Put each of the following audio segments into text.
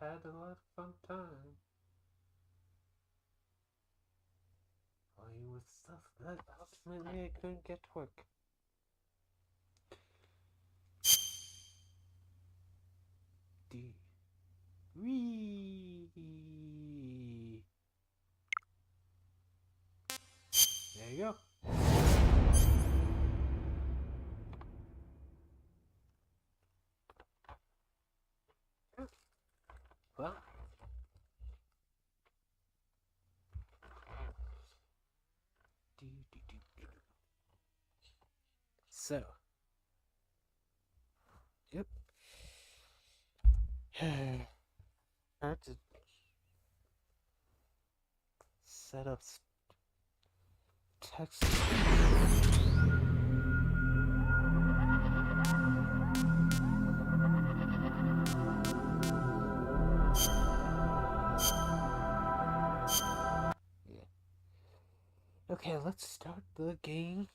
had a lot of fun time playing with stuff that ultimately I couldn't get to work. D. Wee. There you go. Well, so, yep. Had to set up text. Yeah. Okay, let's start the game.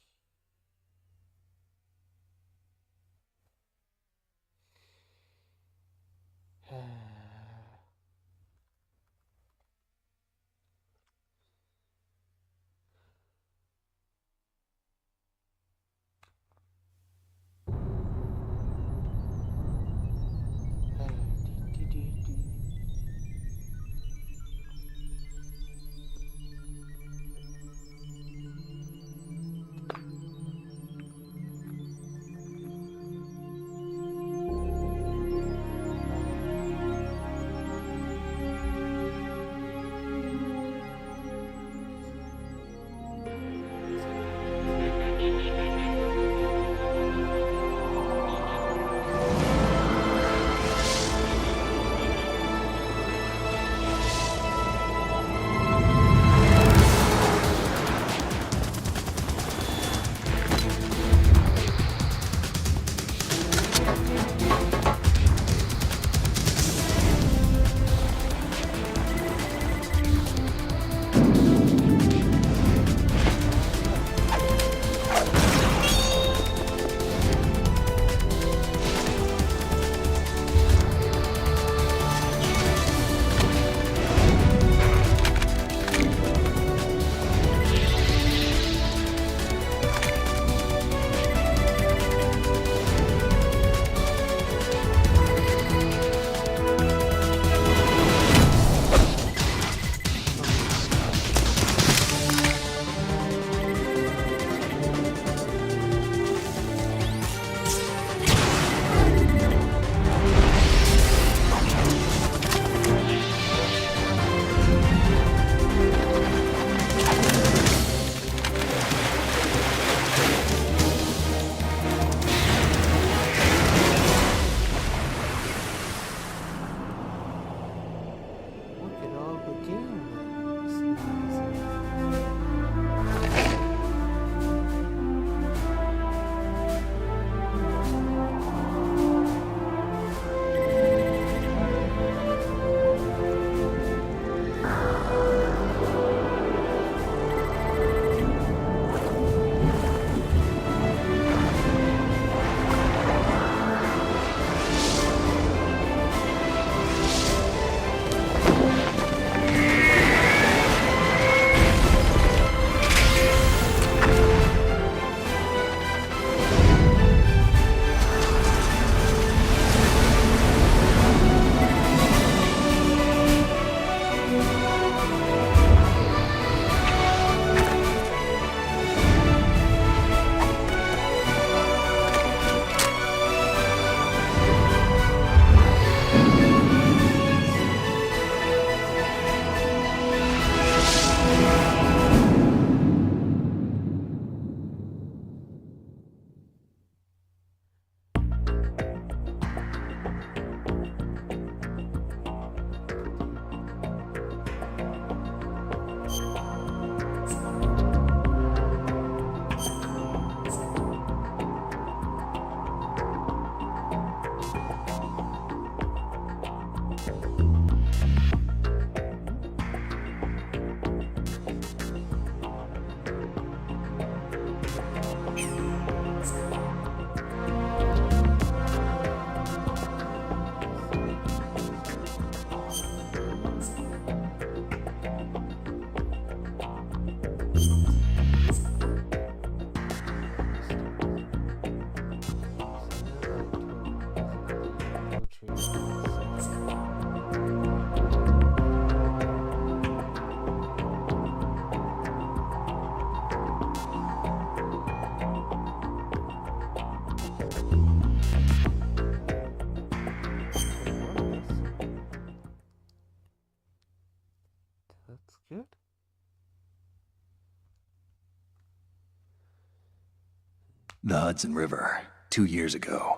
The Hudson River, 2 years ago.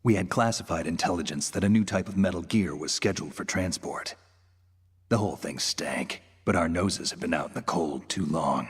We had classified intelligence that a new type of Metal Gear was scheduled for transport. The whole thing stank, but our noses had been out in the cold too long.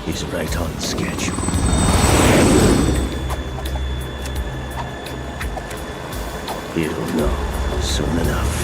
He's right on schedule. He'll know soon enough.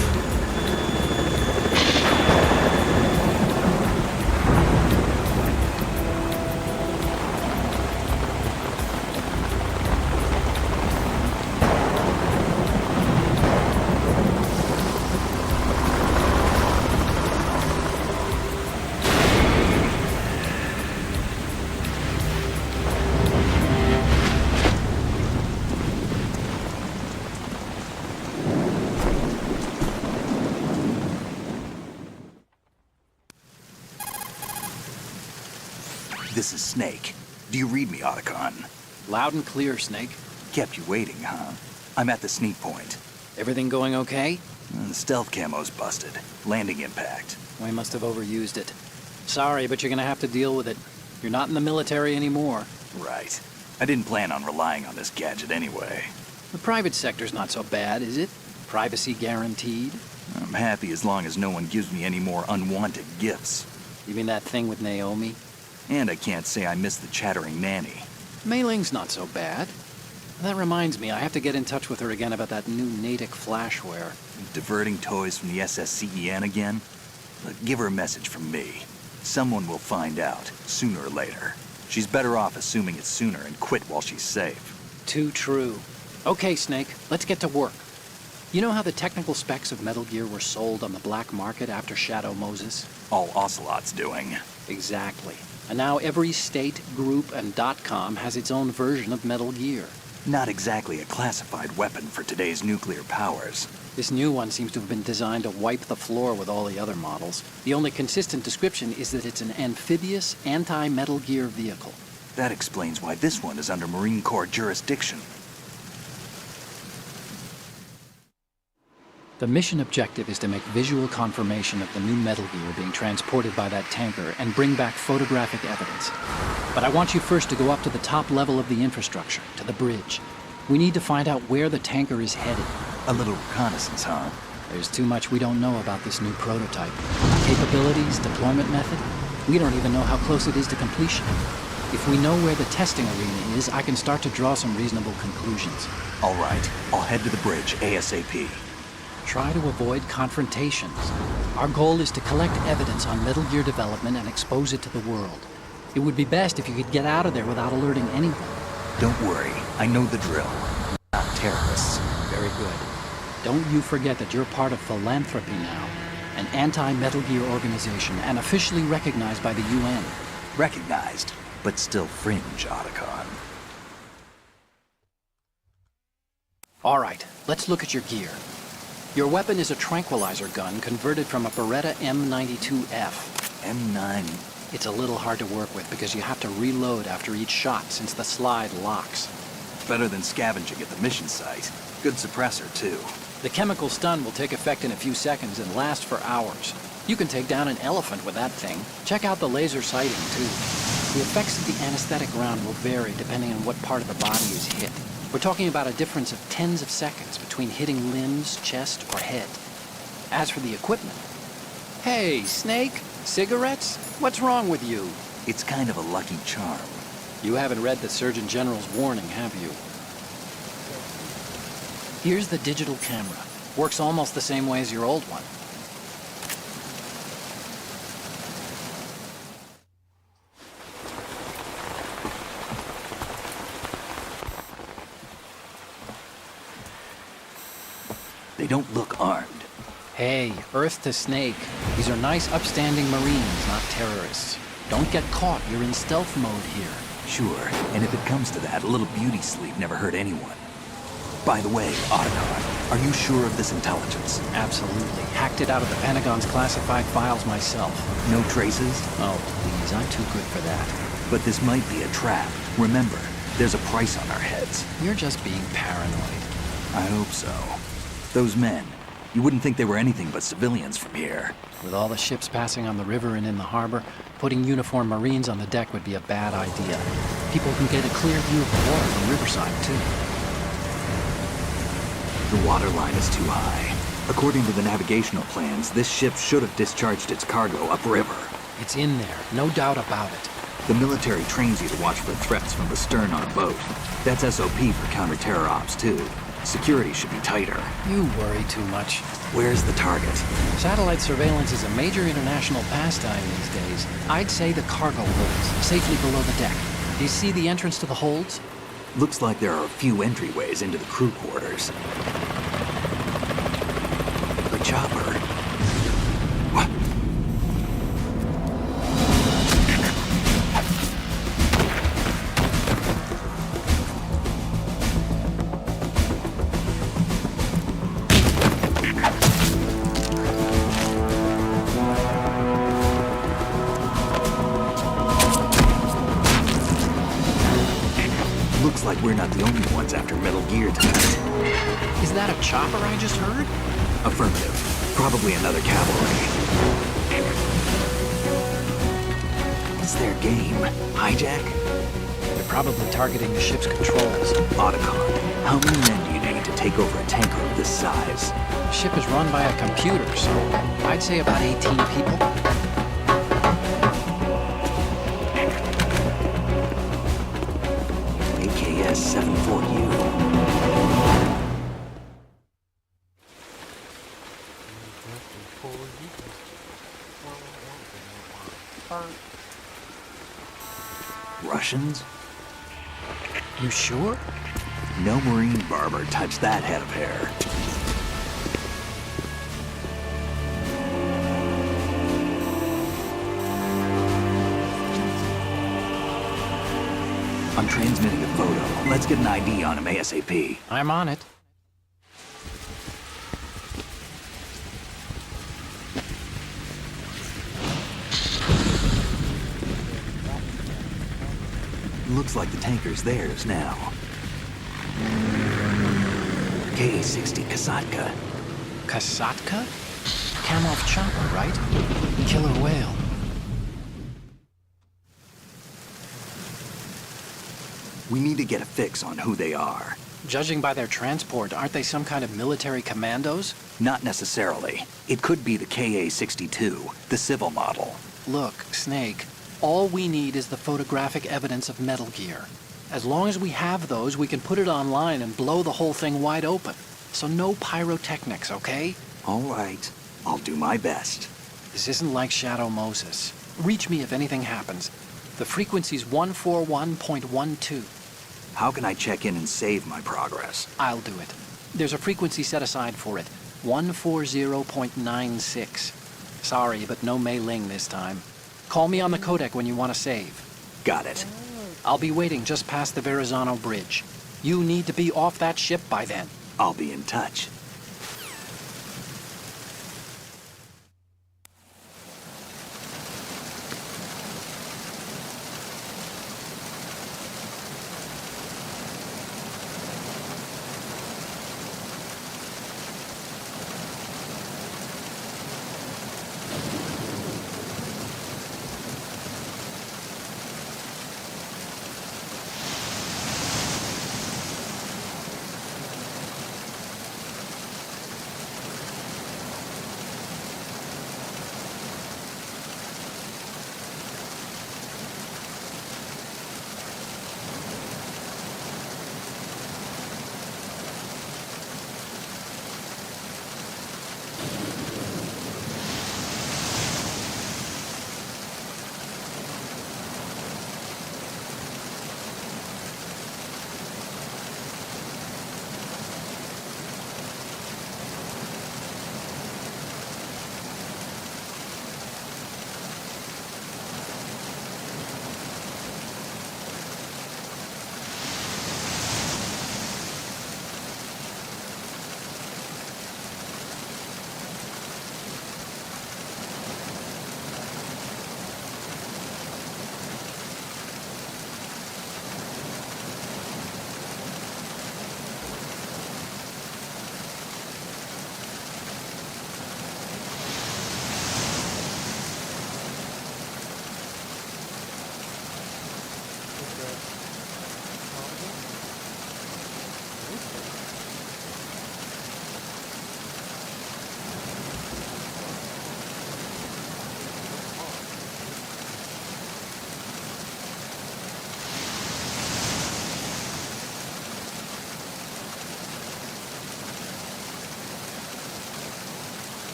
This is Snake. Do you read me, Otacon? Loud and clear, Snake. Kept you waiting, huh? I'm at the sneak point. Everything going okay? The stealth camo's busted. Landing impact. We must have overused it. Sorry, but you're gonna have to deal with it. You're not in the military anymore. Right. I didn't plan on relying on this gadget anyway. The private sector's not so bad, is it? Privacy guaranteed? I'm happy as long as no one gives me any more unwanted gifts. You mean that thing with Naomi? And I can't say I miss the chattering nanny. Mei Ling's not so bad. That reminds me, I have to get in touch with her again about that new Natick flashware. Diverting toys from the SSCEN again? Look, give her a message from me. Someone will find out, sooner or later. She's better off assuming it's sooner and quit while she's safe. Too true. Okay, Snake, let's get to work. You know how the technical specs of Metal Gear were sold on the black market after Shadow Moses? all Ocelot's doing. Exactly. And now every state, group, and .com has its own version of Metal Gear. Not exactly a classified weapon for today's nuclear powers. This new one seems to have been designed to wipe the floor with all the other models. The only consistent description is that it's an amphibious, anti-Metal Gear vehicle. That explains why this one is under Marine Corps jurisdiction. The mission objective is to make visual confirmation of the new Metal Gear being transported by that tanker and bring back photographic evidence. But I want you first to go up to the top level of the infrastructure, to the bridge. We need to find out where the tanker is headed. A little reconnaissance, huh? There's too much we don't know about this new prototype. Capabilities, deployment method. We don't even know how close it is to completion. If we know where the testing arena is, I can start to draw some reasonable conclusions. All right, I'll head to the bridge ASAP. Try to avoid confrontations. Our goal is to collect evidence on Metal Gear development and expose it to the world. It would be best if you could get out of there without alerting anyone. Don't worry, I know the drill. Not terrorists. Very good. Don't you forget that you're part of Philanthropy now, an anti-Metal Gear organization and officially recognized by the UN. Recognized, but still fringe, Otacon. All right, let's look at your gear. Your weapon is a tranquilizer gun converted from a Beretta M92F. M9. It's a little hard to work with because you have to reload after each shot since the slide locks. Better than scavenging at the mission site. Good suppressor, too. The chemical stun will take effect in a few seconds and last for hours. You can take down an elephant with that thing. Check out the laser sighting, too. The effects of the anesthetic round will vary depending on what part of the body is hit. We're talking about a difference of tens of seconds between hitting limbs, chest, or head. As for the equipment... Hey, Snake? Cigarettes? What's wrong with you? It's kind of a lucky charm. You haven't read the Surgeon General's warning, have you? Here's the digital camera. Works almost the same way as your old one. They don't look armed. Hey, Earth to Snake. These are nice, upstanding Marines, not terrorists. Don't get caught. You're in stealth mode here. Sure, and if it comes to that, a little beauty sleep never hurt anyone. By the way, Otacon, are you sure of this intelligence? Absolutely. Hacked it out of the Pentagon's classified files myself. No traces? Oh, please, I'm too good for that. But this might be a trap. Remember, there's a price on our heads. You're just being paranoid. I hope so. Those men, you wouldn't think they were anything but civilians from here. With all the ships passing on the river and in the harbor, putting uniformed Marines on the deck would be a bad idea. People can get a clear view of the water from Riverside, too. The water line is too high. According to the navigational plans, this ship should have discharged its cargo upriver. It's in there, no doubt about it. The military trains you to watch for threats from the stern on a boat. That's SOP for counter-terror ops, too. Security should be tighter. You worry too much. Where's the target? Satellite surveillance is a major international pastime these days. I'd say the cargo holds, safely below the deck. Do you see the entrance to the holds? Looks like there are a few entryways into the crew quarters. The chopper. What? Looks like we're not the only ones after Metal Gear tonight. Is that a chopper I just heard? Affirmative. Probably another cavalry. What's their game? Hijack? They're probably targeting the ship's controls. Otacon, how many men do you need to take over a tanker of this size? The ship is run by a computer, so I'd say about 18 people. AKS 74U. Russians? You sure? No Marine barber touched that head of hair. I'm transmitting a photo. Let's get an ID on him ASAP. I'm on it. Looks like the tanker's theirs now. KA-60 Kasatka. Kasatka? Kamov chopper, right? Killer whale. We need to get a fix on who they are. Judging by their transport, aren't they some kind of military commandos? Not necessarily. It could be the KA-62, the civil model. Look, Snake, all we need is the photographic evidence of Metal Gear. As long as we have those, we can put it online and blow the whole thing wide open. So no pyrotechnics, okay? All right. I'll do my best. This isn't like Shadow Moses. Reach me if anything happens. The frequency's 141.12. How can I check in and save my progress? I'll do it. There's a frequency set aside for it. 140.96. Sorry, but no Mei Ling this time. Call me on the codec when you want to save. Got it. I'll be waiting just past the Verrazano Bridge. You need to be off that ship by then. I'll be in touch.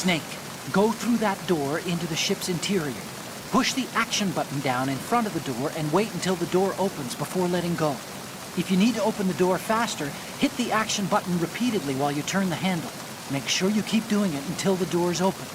Snake, go through that door into the ship's interior. Push the action button down in front of the door and wait until the door opens before letting go. If you need to open the door faster, hit the action button repeatedly while you turn the handle. Make sure you keep doing it until the door's open.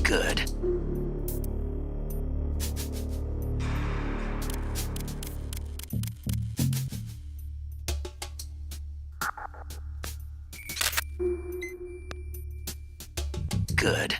Good. Good.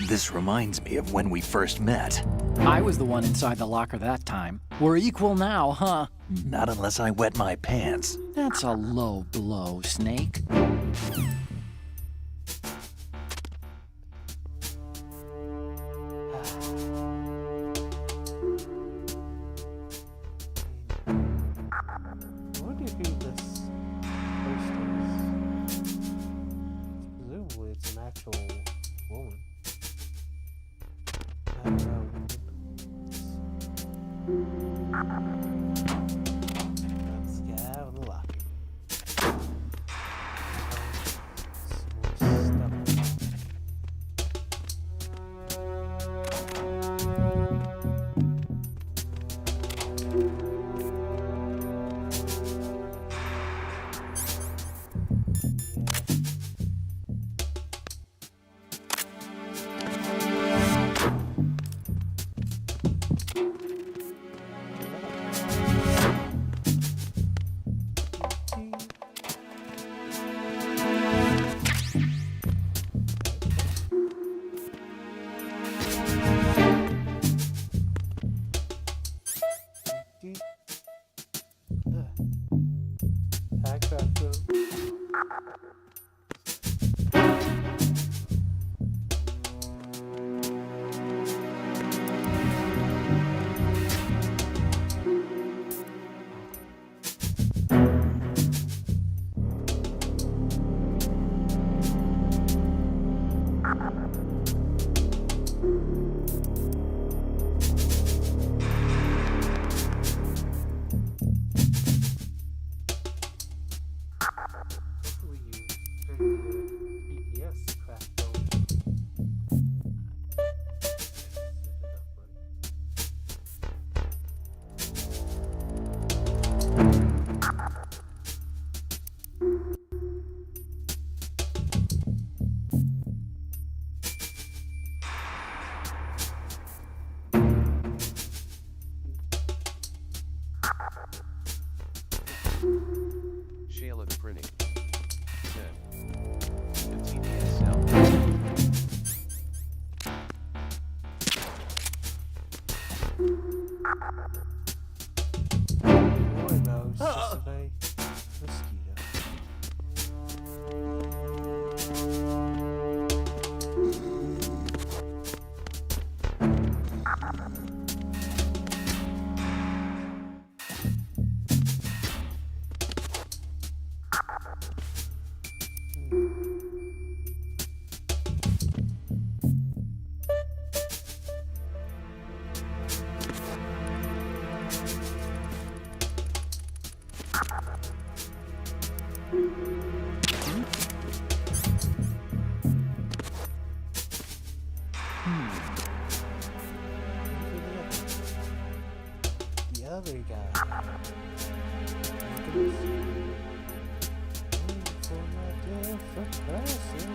This reminds me of when we first met. I was the one inside the locker that time. We're equal now, huh? Not unless I wet my pants. That's a low blow, Snake. What do you think this post is? Presumably it's an actual woman. Let's get out of the locker. Some more stuff. Aircraft though. Hopefully you turned the BPS craft on. Set it up right. Shala printing. 10. The TDS sound. Boy knows just a very mosquito. The other guy. Waiting for my different person.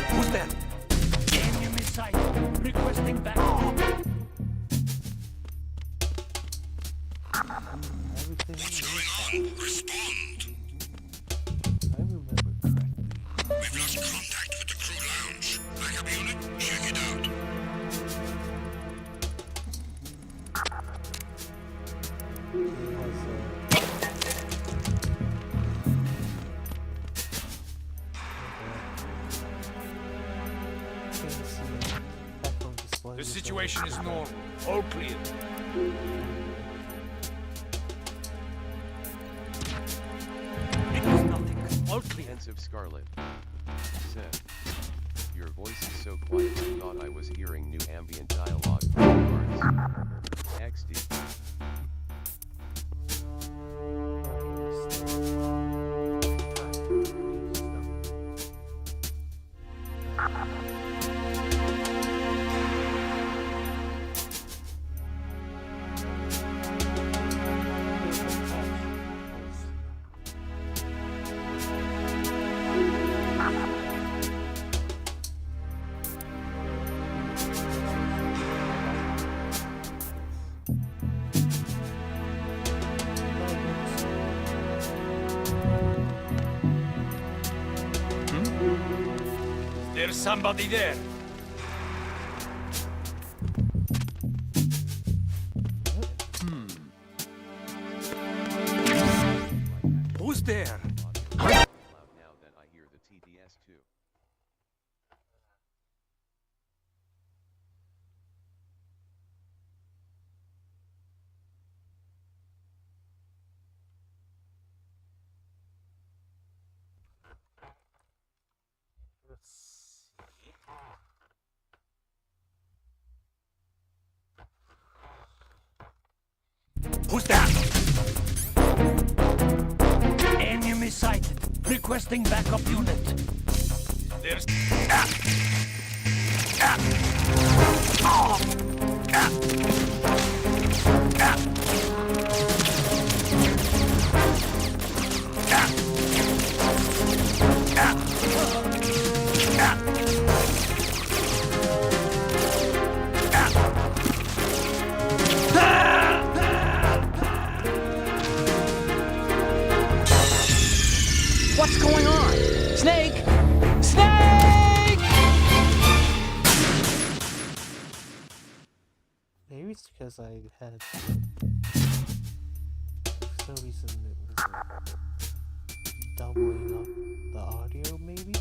Who's that? Enemy sight. Requesting back. Everything is fine. Respond. I remember correctly. We've lost contact with the crew lounge. Backup unit, check it out. It The situation is normal. All clear. It was nothing. All clear. Pensive Scarlet. Said. Your voice is so quiet I thought I was hearing new ambient dialogue from the guards. XD. There's somebody there. Who's there? Loud now that I hear the TDS too. Who's that? Enemy sighted. Requesting backup unit. There's... Ah! Maybe it's because I had for some reason it was doubling up the audio, maybe?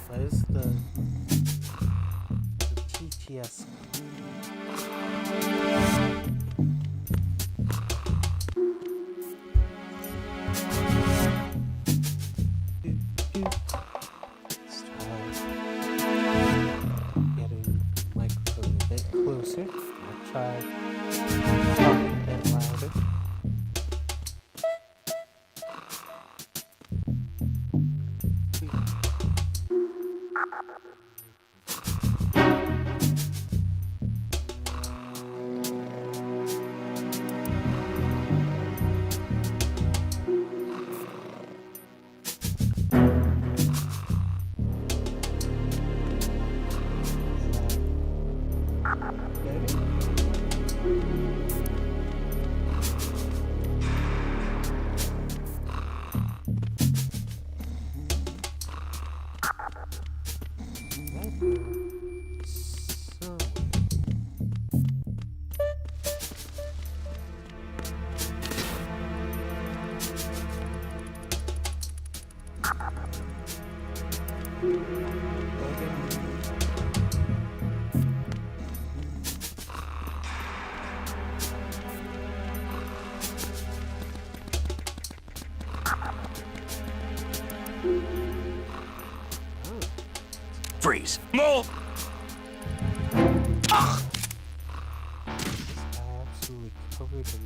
What is the TTS? Let's try getting microphone a bit closer. I'll try talking a bit louder. Freeze. Move! Absolutely covered in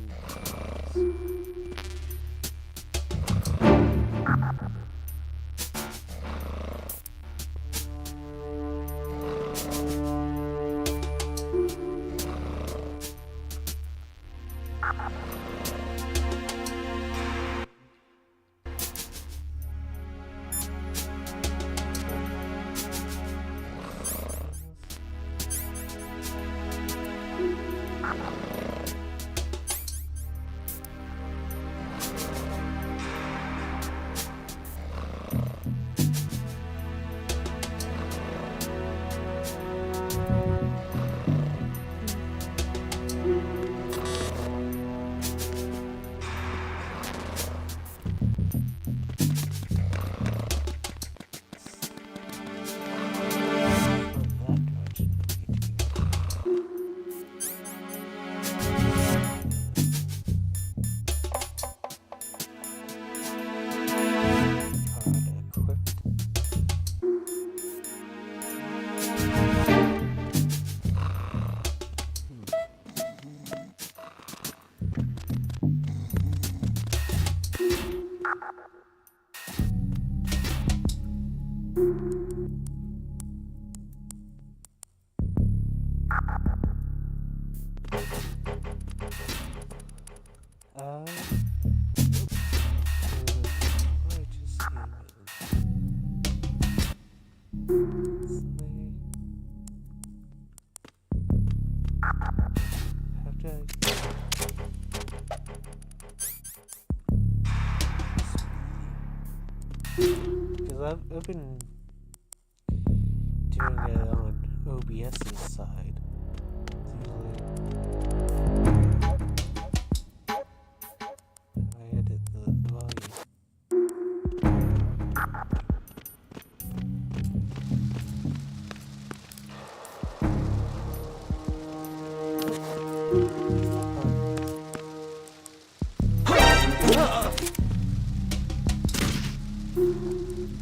Because I've been doing it on OBS's side. I edit the volume.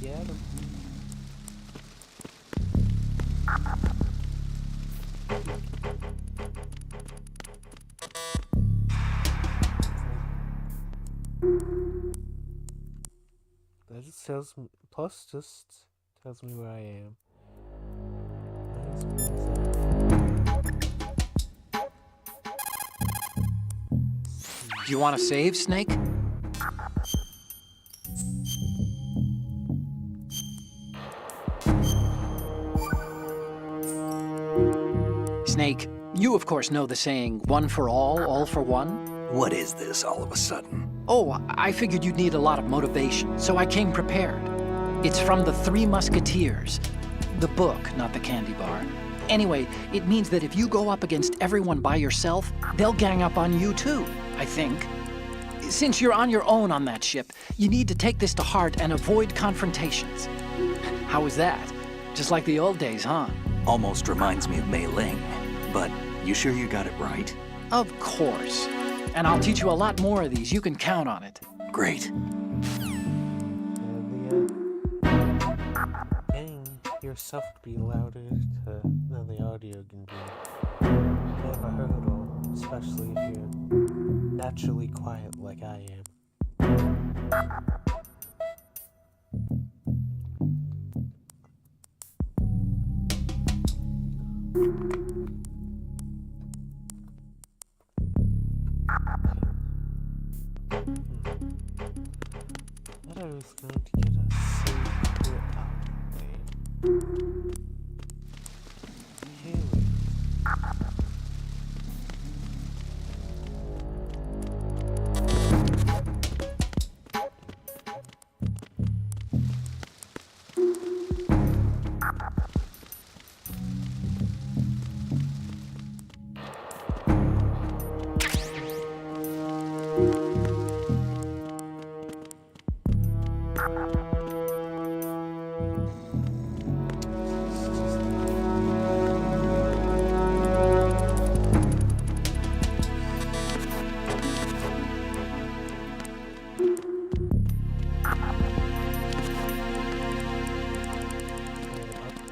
Yeah. That just tells me, plus just tells me where I am. Nice, Do you want to save, Snake? Snake, you of course know the saying, one for all for one? What is this all of a sudden? Oh, I figured you'd need a lot of motivation, so I came prepared. It's from the Three Musketeers. The book, not the candy bar. Anyway, it means that if you go up against everyone by yourself, they'll gang up on you too, I think. Since you're on your own on that ship, you need to take this to heart and avoid confrontations. How was that? Just like the old days, huh? Almost reminds me of Mei Ling. But you sure you got it right? Of course. And I'll teach you a lot more of these. You can count on it. Great. Getting yourself to be louder than the audio can be never hurdle, especially if you're naturally quiet like I am. I thought I was going to get a save upgrade. Here we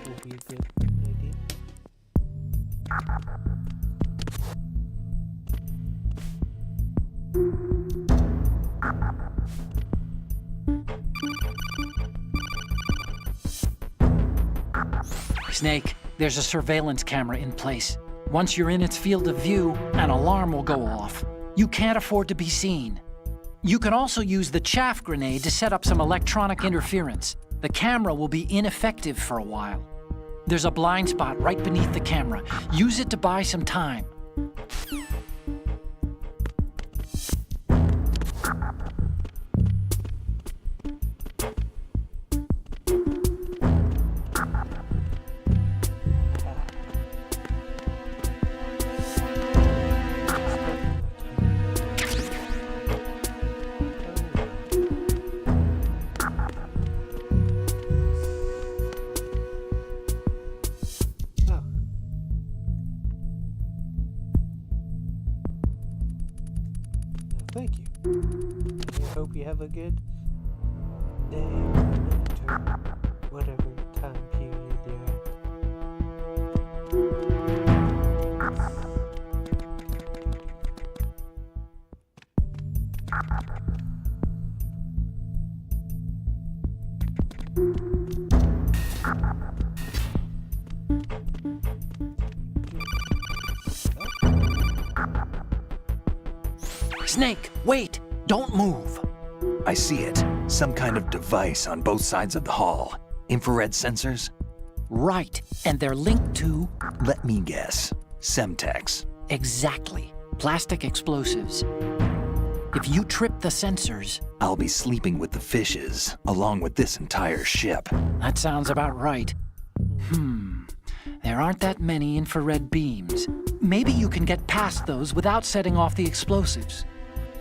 will be a good idea. Snake, there's a surveillance camera in place. Once you're in its field of view, an alarm will go off. You can't afford to be seen. You can also use the chaff grenade to set up some electronic interference. The camera will be ineffective for a while. There's a blind spot right beneath the camera. Use it to buy some time. Thank you. I hope you have a good day, night, or whatever time period you're at. Snake, wait! Don't move! I see it. Some kind of device on both sides of the hall. Infrared sensors? Right, and they're linked to... Let me guess. Semtex. Exactly. Plastic explosives. If you trip the sensors, I'll be sleeping with the fishes, along with this entire ship. that sounds about right. There aren't that many infrared beams. Maybe you can get past those without setting off the explosives.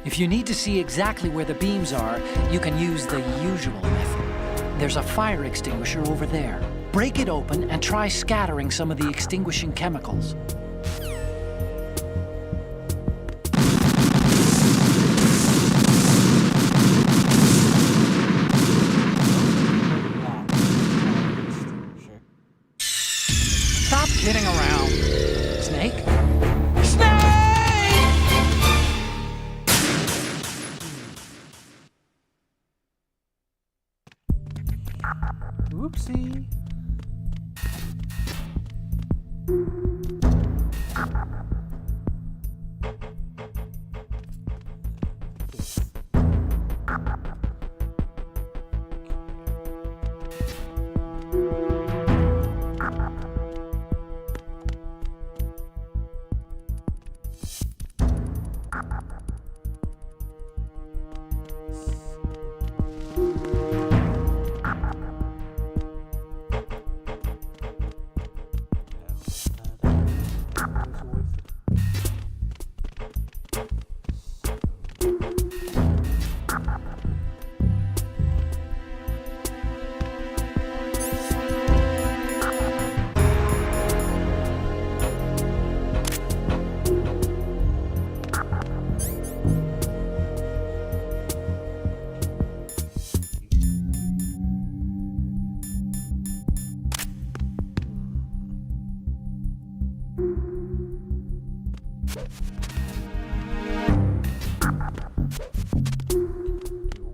If you need to see exactly where the beams are, you can use the usual method. There's a fire extinguisher over there. Break it open and try scattering some of the extinguishing chemicals. Stop kidding around. Snake? Snake! Oopsie.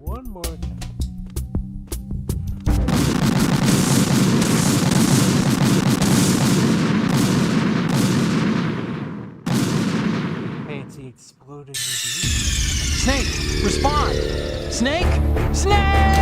One more time. Fancy exploding Snake, respond! Snake! Snake!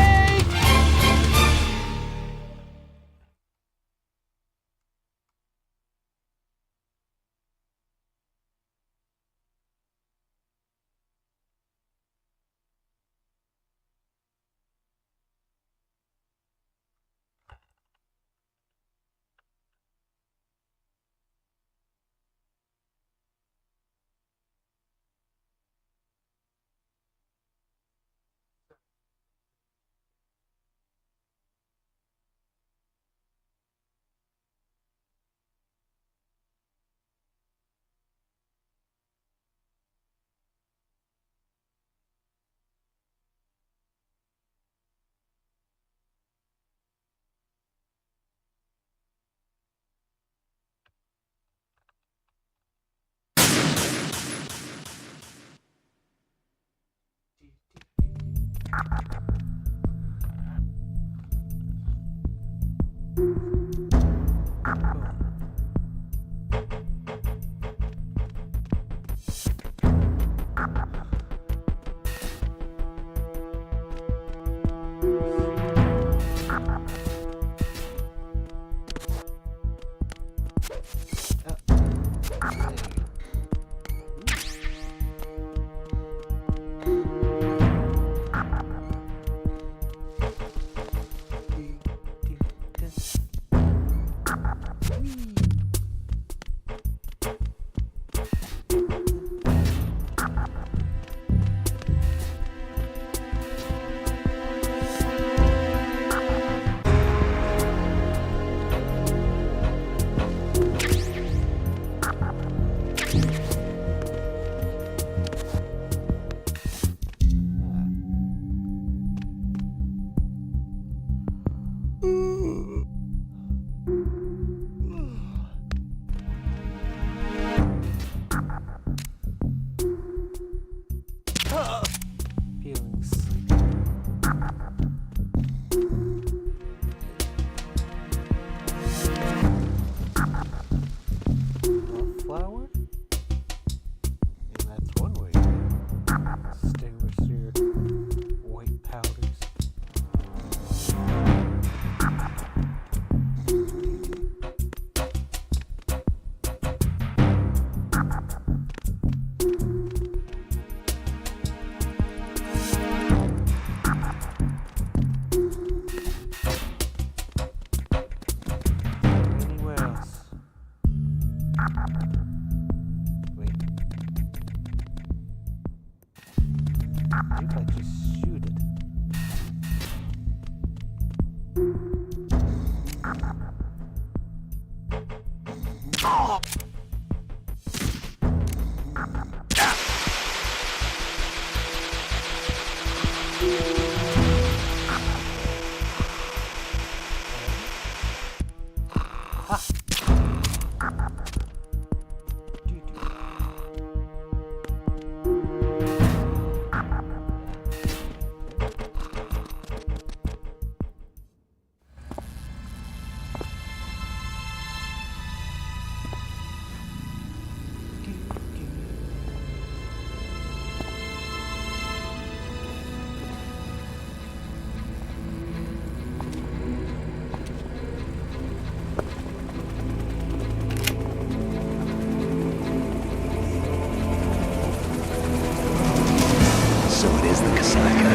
So it is the Kasaka.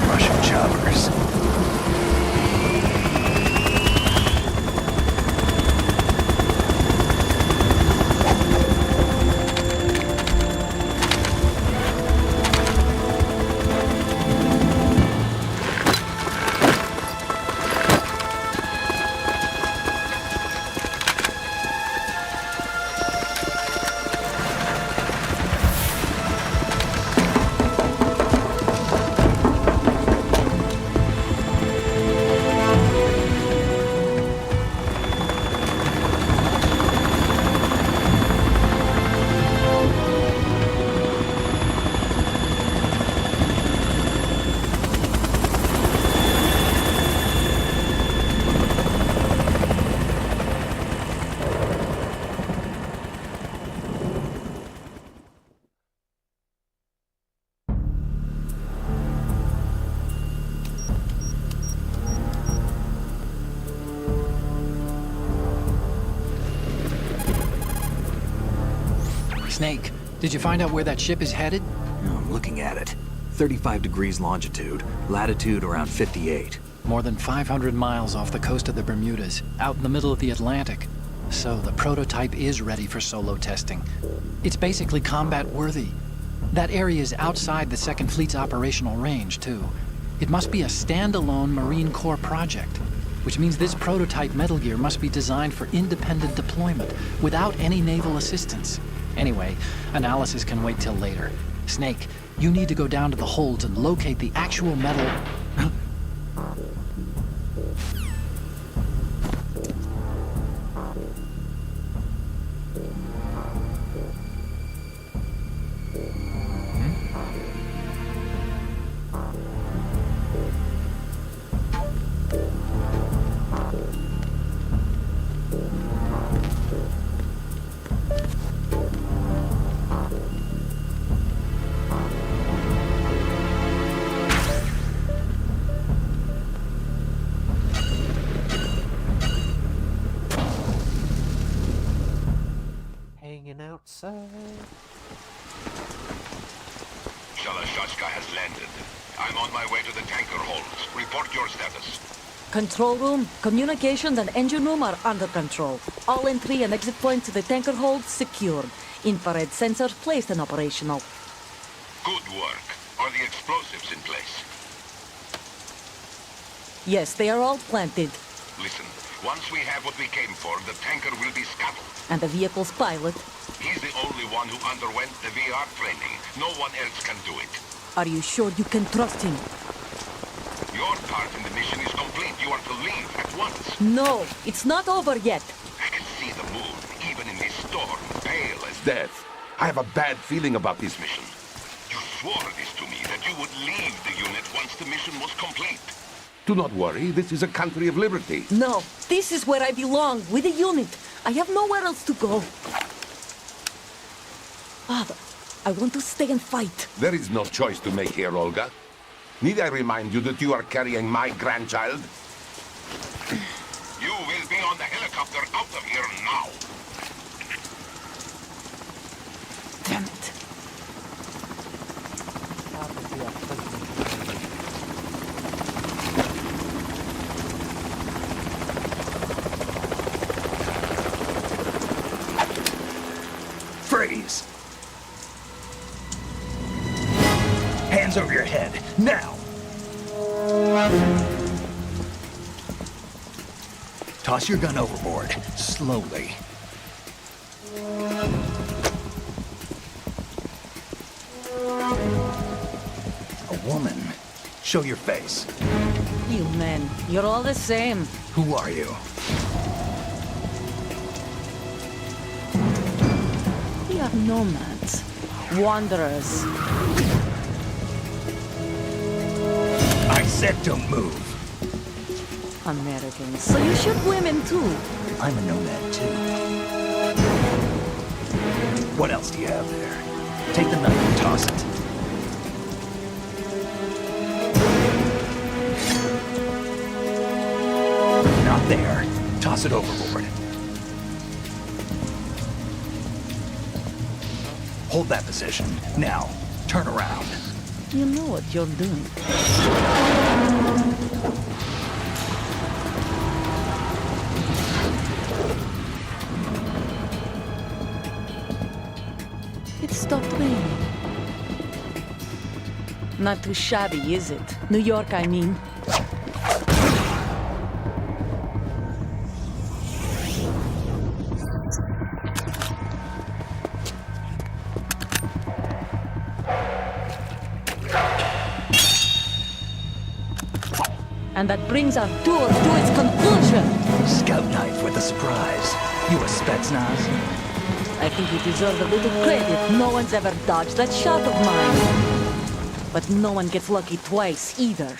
Russian choppers. Snake, did you find out where that ship is headed? I'm looking at it. 35 degrees longitude, latitude around 58. More than 500 miles off the coast of the Bermudas, out in the middle of the Atlantic. So the prototype is ready for solo testing. It's basically combat-worthy. That area is outside the Second Fleet's operational range, too. It must be a standalone Marine Corps project, which means this prototype Metal Gear must be designed for independent deployment, without any naval assistance. Anyway, analysis can wait till later. Snake, you need to go down to the holds and locate the actual metal... Hanging outside. Shala has landed. I'm on my way to the tanker holds. Report your status. Control room, communications and engine room are under control. All entry and exit points to the tanker hold secured. Infrared sensors placed and operational. Good work. Are the explosives in place? Yes, they are all planted. Listen, once we have what we came for, the tanker will be scuttled. And the vehicle's pilot. He's the only one who underwent the VR training. No one else can do it. Are you sure you can trust him? Your part in the mission is complete. You are to leave at once. No, it's not over yet. I can see the moon, even in this storm, pale as death. I have a bad feeling about this mission. You swore this to me, that you would leave the unit once the mission was complete. Do not worry, this is a country of liberty. No, this is where I belong, with the unit. I have nowhere else to go. Father, I want to stay and fight. There is no choice to make here, Olga. Need I remind you that you are carrying my grandchild? You will be on the helicopter out of here now. Damn it. Freeze! Hands over your head, now! Toss your gun overboard, slowly. A woman. Show your face. You men, you're all the same. Who are you? We are nomads. Wanderers. I said don't move. Americans. So you shoot women too. I'm a nomad too. What else do you have there? Take the knife and toss it. Not there. Toss it overboard. Hold that position. Now, turn around. You know what you're doing. It stopped raining. Not too shabby, is it? New York, I mean. And that brings our tour to its conclusion. Scout knife with a surprise. You a Spetsnaz? I think you deserve a little credit. No one's ever dodged that shot of mine. But no one gets lucky twice, either.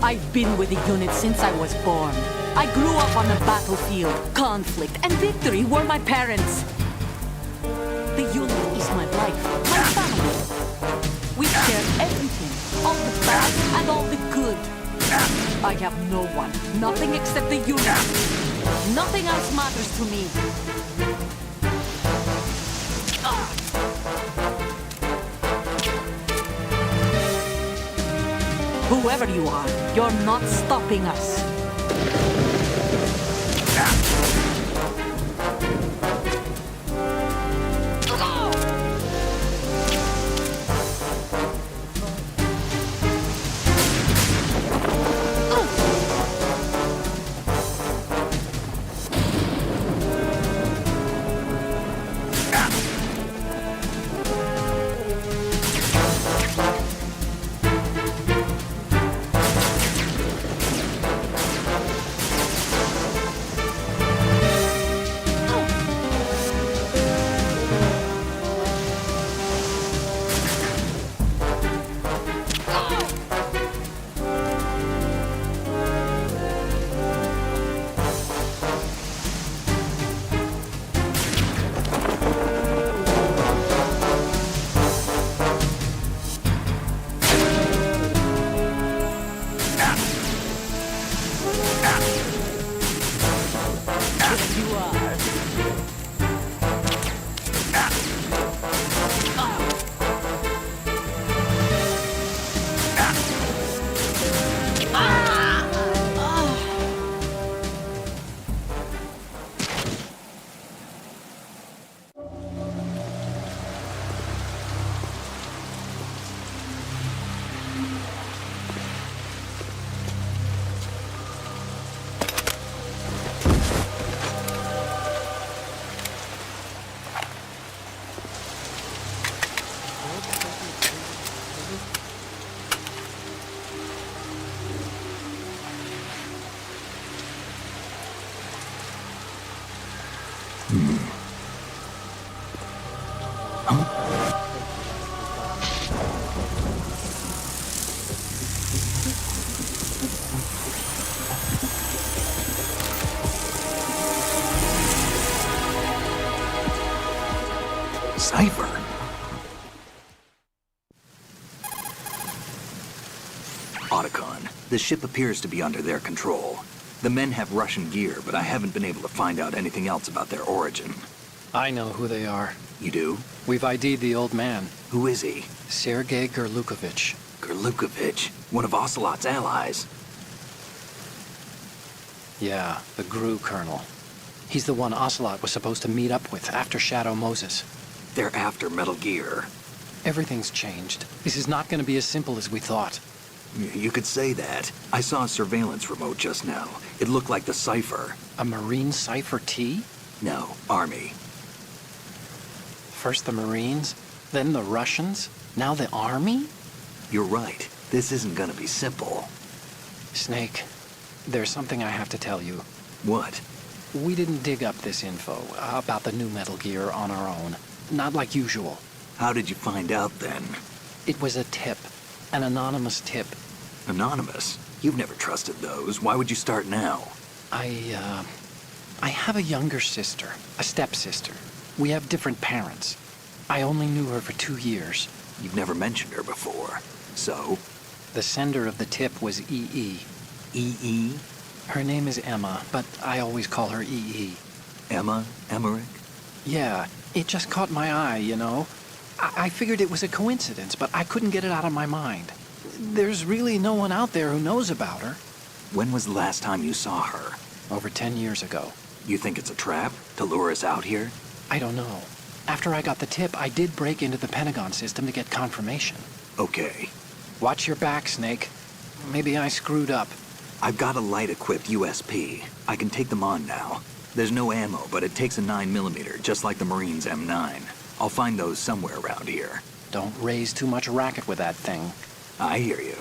I've been with the unit since I was born. I grew up on the battlefield. Conflict and victory were my parents. The unit is my life, my family. We share everything, all the bad and all the good. I have no one, nothing except the unit. Nothing else matters to me. Whoever you are, you're not stopping us. Cipher. Otacon, the ship appears to be under their control. The men have Russian gear, but I haven't been able to find out anything else about their origin. I know who they are. You do? We've ID'd the old man, Who is he? Sergei Gerlukovich. Gerlukovich, one of Ocelot's allies. Yeah, the GRU colonel. He's the one Ocelot was supposed to meet up with after Shadow Moses. They're after Metal Gear. Everything's changed. This is not going to be as simple as we thought. You could say that. I saw a surveillance remote just now. It looked like the Cypher. A Marine Cypher T? No, Army. First the Marines, then the Russians, now the Army? You're right. This isn't gonna be simple. Snake, there's something I have to tell you. What? We didn't dig up this info about the new Metal Gear on our own. Not like usual. How did you find out then? It was a tip. An anonymous tip. Anonymous? You've never trusted those. Why would you start now? I have a younger sister, a stepsister. We have different parents. I only knew her for 2 years. You've never mentioned her before. So? The sender of the tip was EE. EE? Her name is Emma, but I always call her EE. Emma? Emmerich? Yeah, it just caught my eye, you know? I figured it was a coincidence, but I couldn't get it out of my mind. There's really no one out there who knows about her. When was the last time you saw her? Over 10 years ago. You think it's a trap? To lure us out here? I don't know. After I got the tip, I did break into the Pentagon system to get confirmation. Okay. Watch your back, Snake. Maybe I screwed up. I've got a light-equipped USP. I can take them on now. There's no ammo, but it takes a 9mm, just like the Marines' M9. I'll find those somewhere around here. Don't raise too much racket with that thing. I hear you.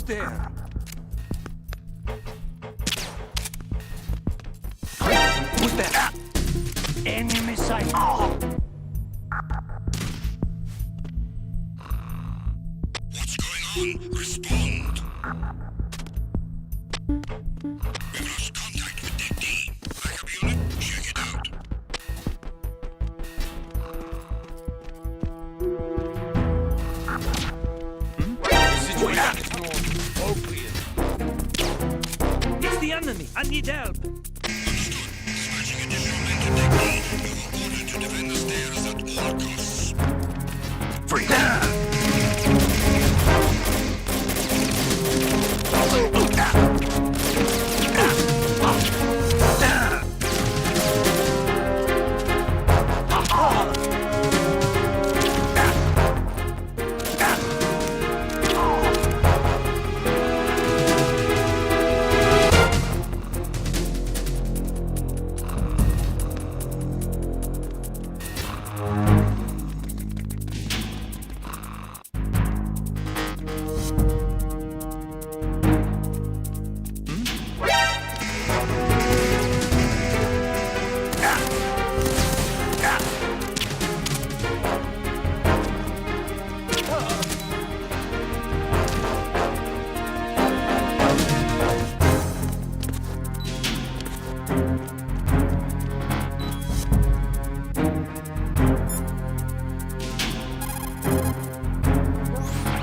there? Who's that? Enemy sight. What's going on? Respond. We've lost contact with Deck D. Backup unit, check it out. The situation is normal. All clear. It's the enemy. I need help. Understood. Dispatching additional men to Deck D. You are ordered to defend the stairs at all costs.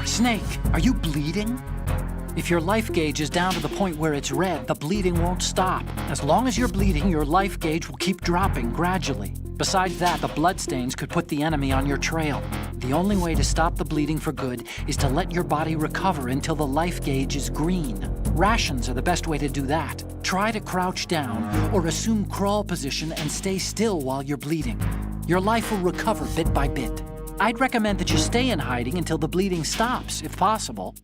Snake, are you bleeding? If your life gauge is down to the point where it's red, the bleeding won't stop. As long as you're bleeding, your life gauge will keep dropping gradually. Besides that, the bloodstains could put the enemy on your trail. The only way to stop the bleeding for good is to let your body recover until the life gauge is green. Rations are the best way to do that. Try to crouch down or assume crawl position and stay still while you're bleeding. Your life will recover bit by bit. I'd recommend that you stay in hiding until the bleeding stops, if possible.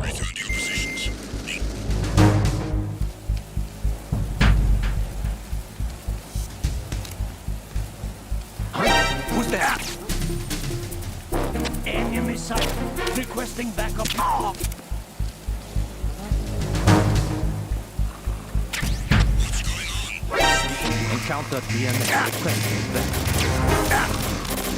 Return to your positions. Who's that? Enemy sight. Requesting backup. What's going on? Encountered the enemy. Requesting backup.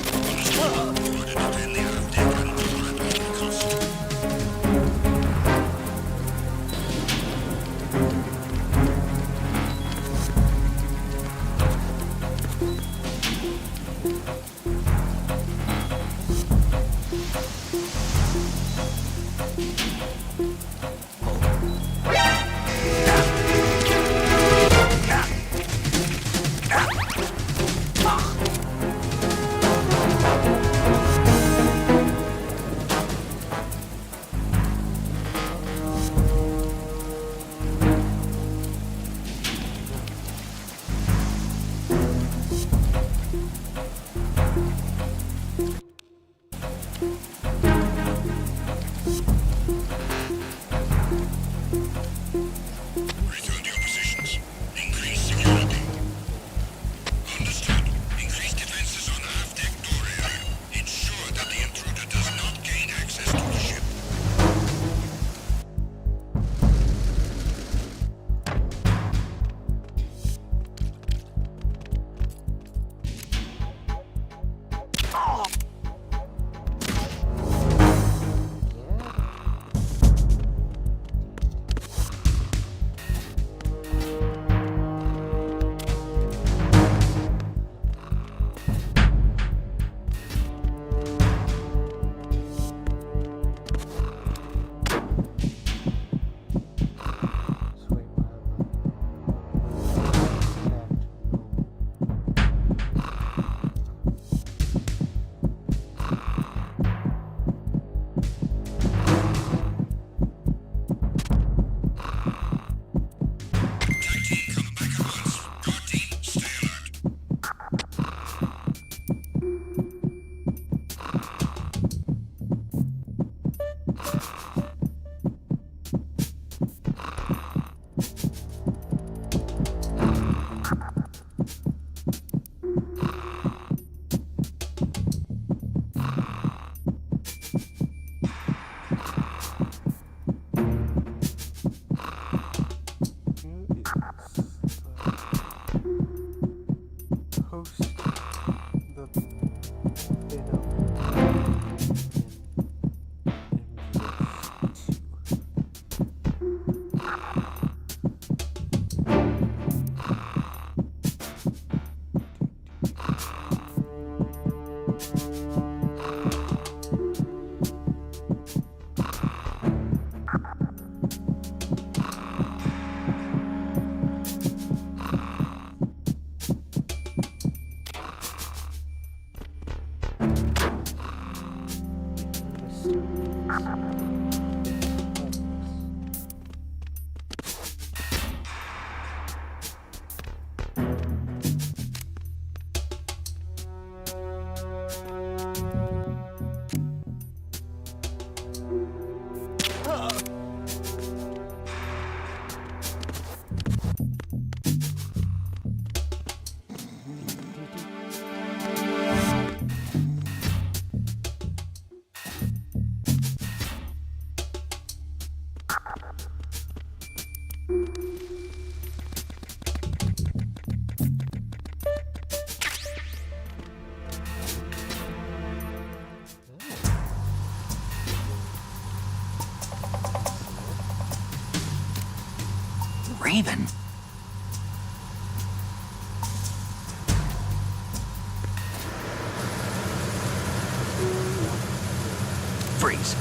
Raven. Freeze.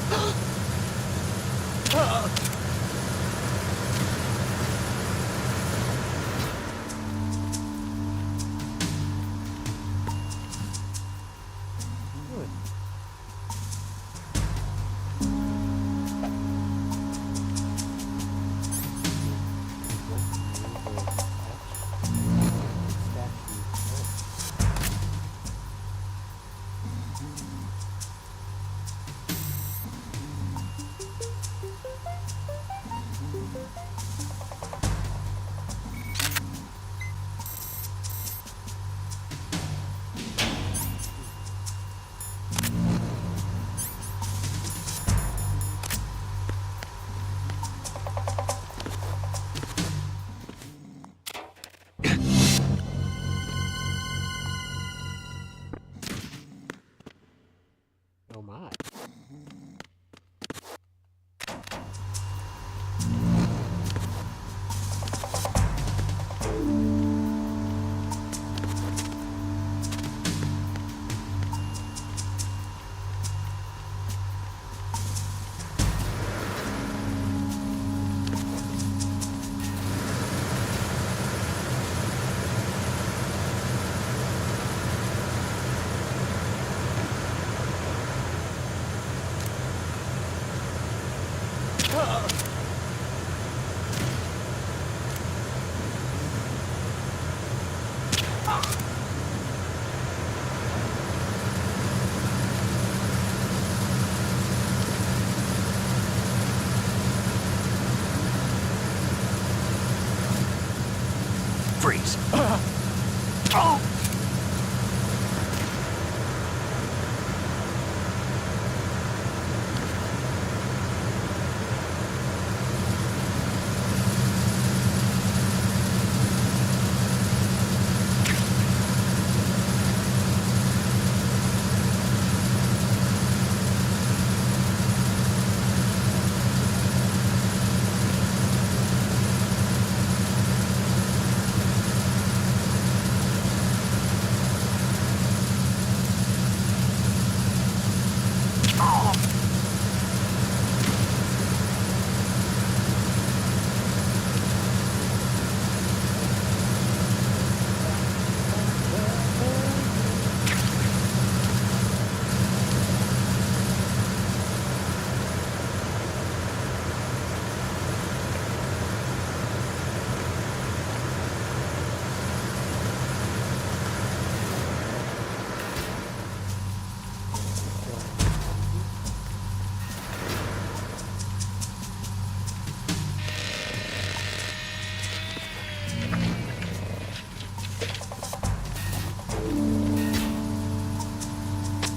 Freeze.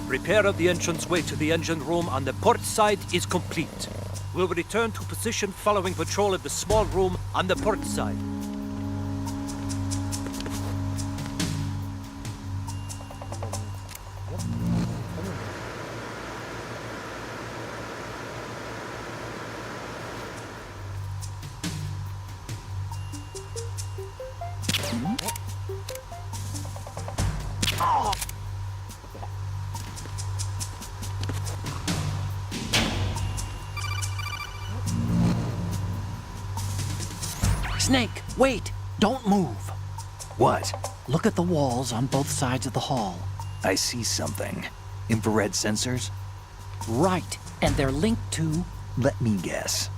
Repair of the entranceway to the engine room on the port side is complete. We'll return to position following patrol of the small room on the port side. Snake, wait! Don't move! What? Look at the walls on both sides of the hall. I see something. Infrared sensors? Right, and they're linked to... Let me guess.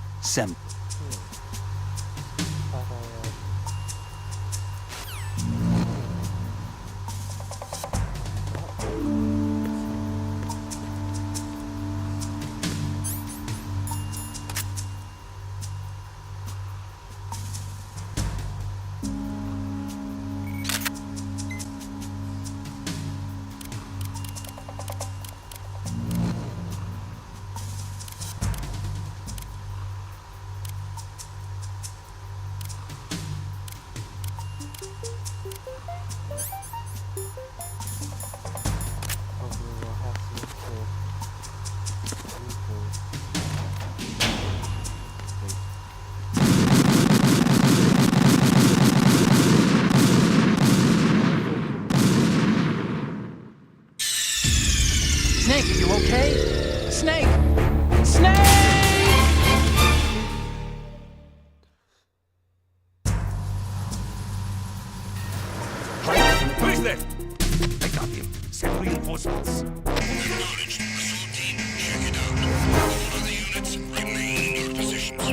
Snake, are you okay? Snake! Snake! Who is there? I got him. Send reinforcements. Acknowledged. Assault team, check it out. All other units, remain in your positions.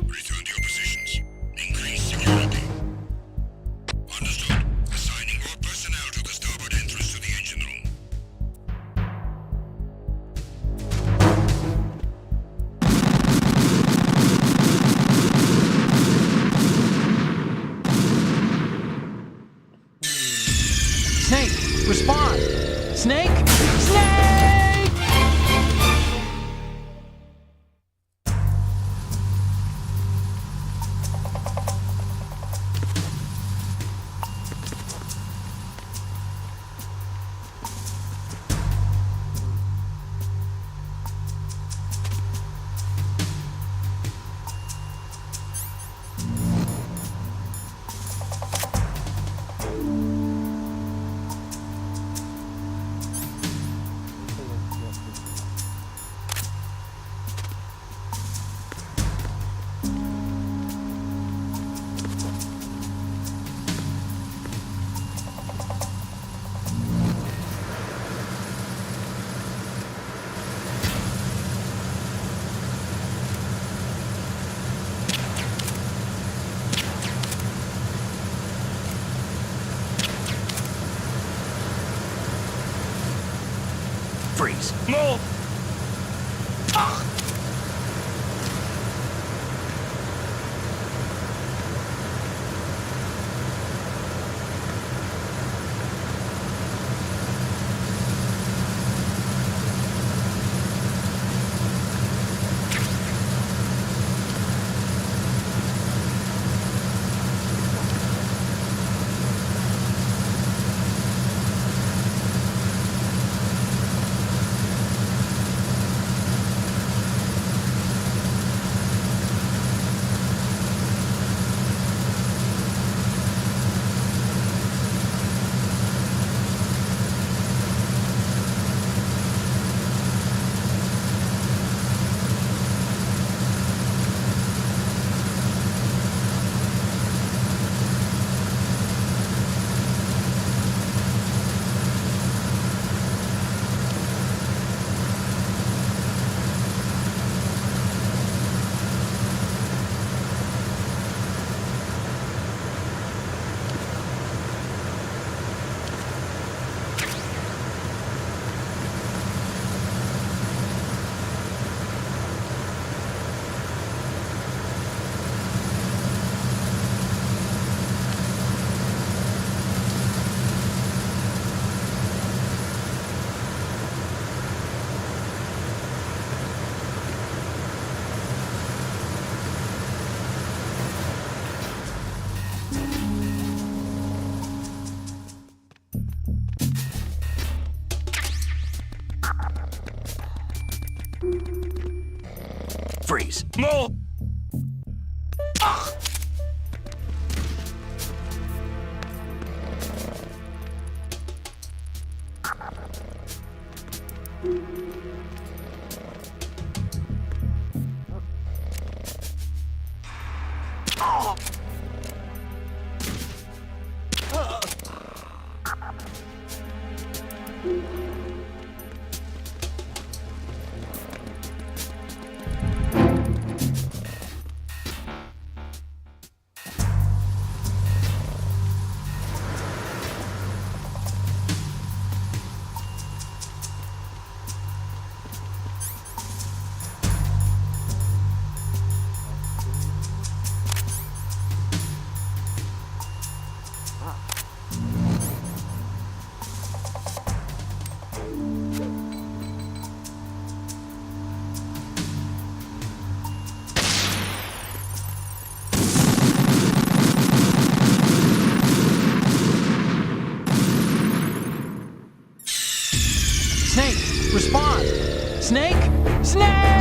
Return to your positions. Increase security. Understood. Assigning all personnel to the starboard entrance to the engine room. Snake, respond! Snake! Snake! Freeze. No! Freeze. No! Snake, respond! Snake! Snake!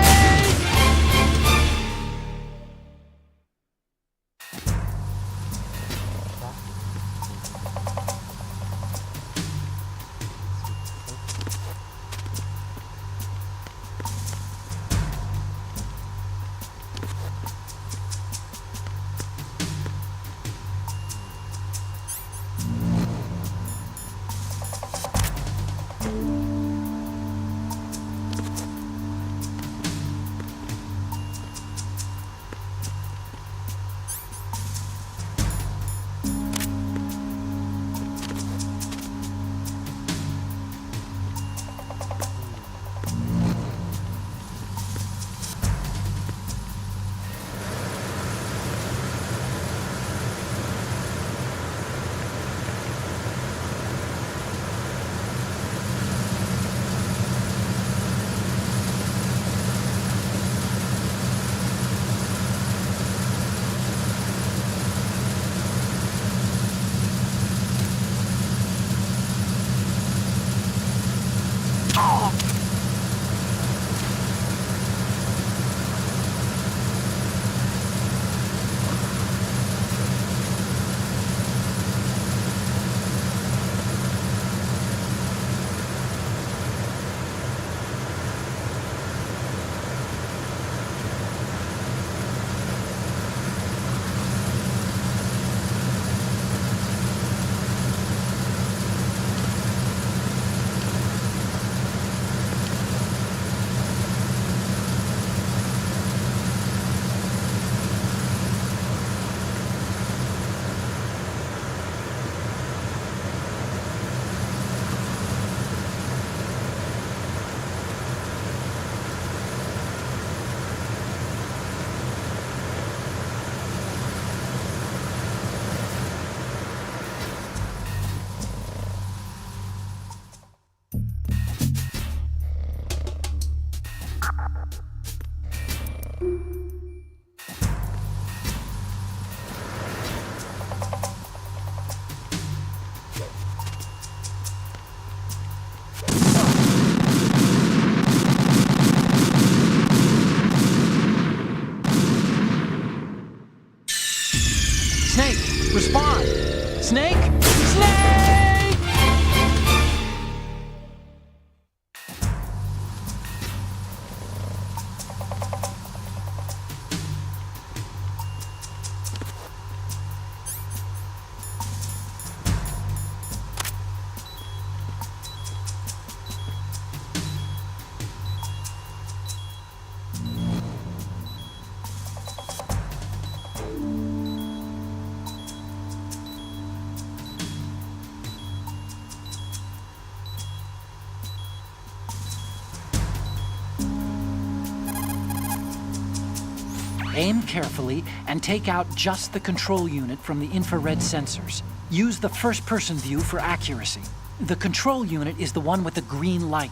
Aim carefully and take out just the control unit from the infrared sensors. Use the first-person view for accuracy. The control unit is the one with the green light.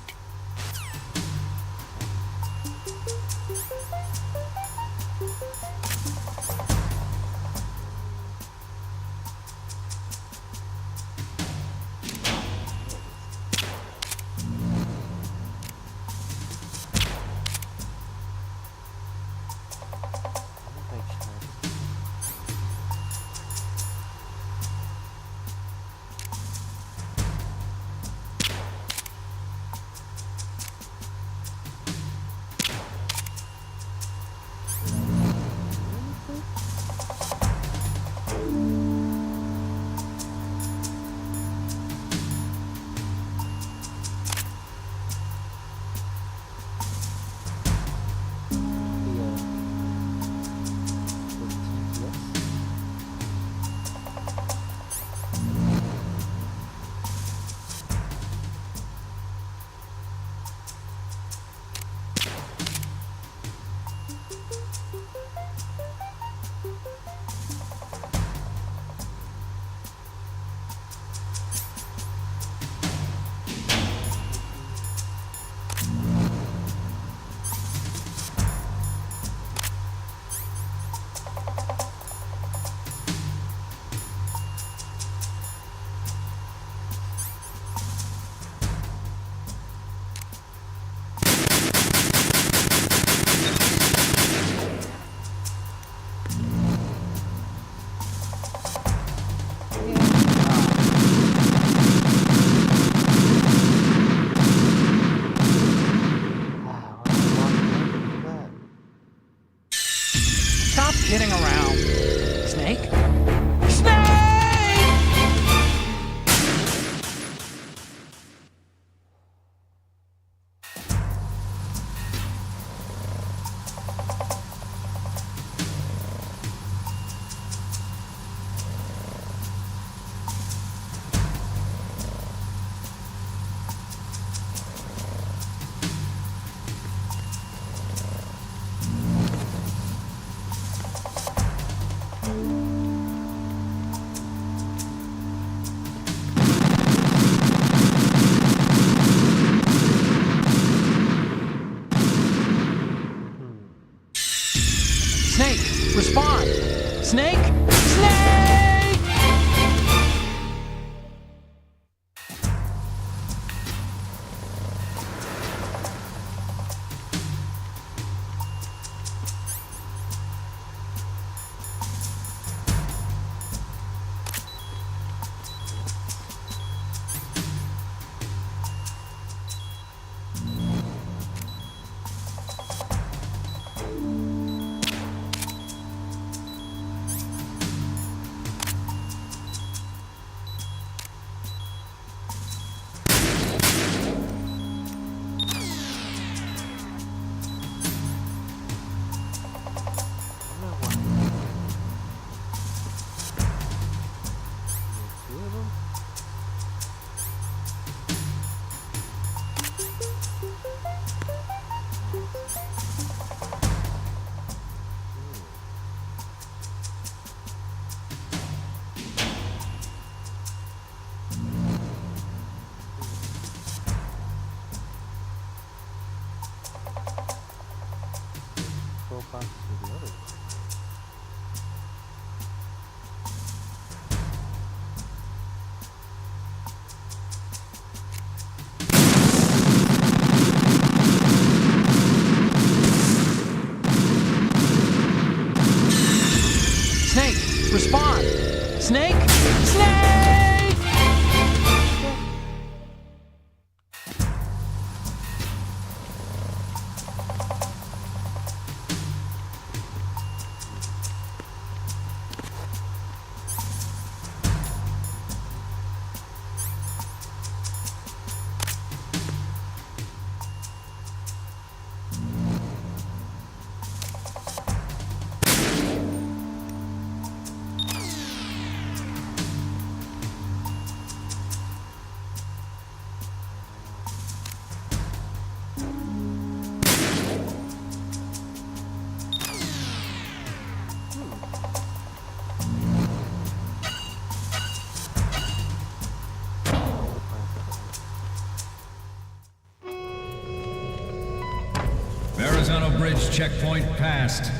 Tunnel Bridge checkpoint passed.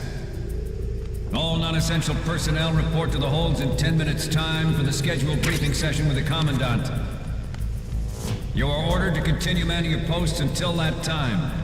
All non-essential personnel report to the holds in 10 minutes' time for the scheduled briefing session with the Commandant. You are ordered to continue manning your posts until that time.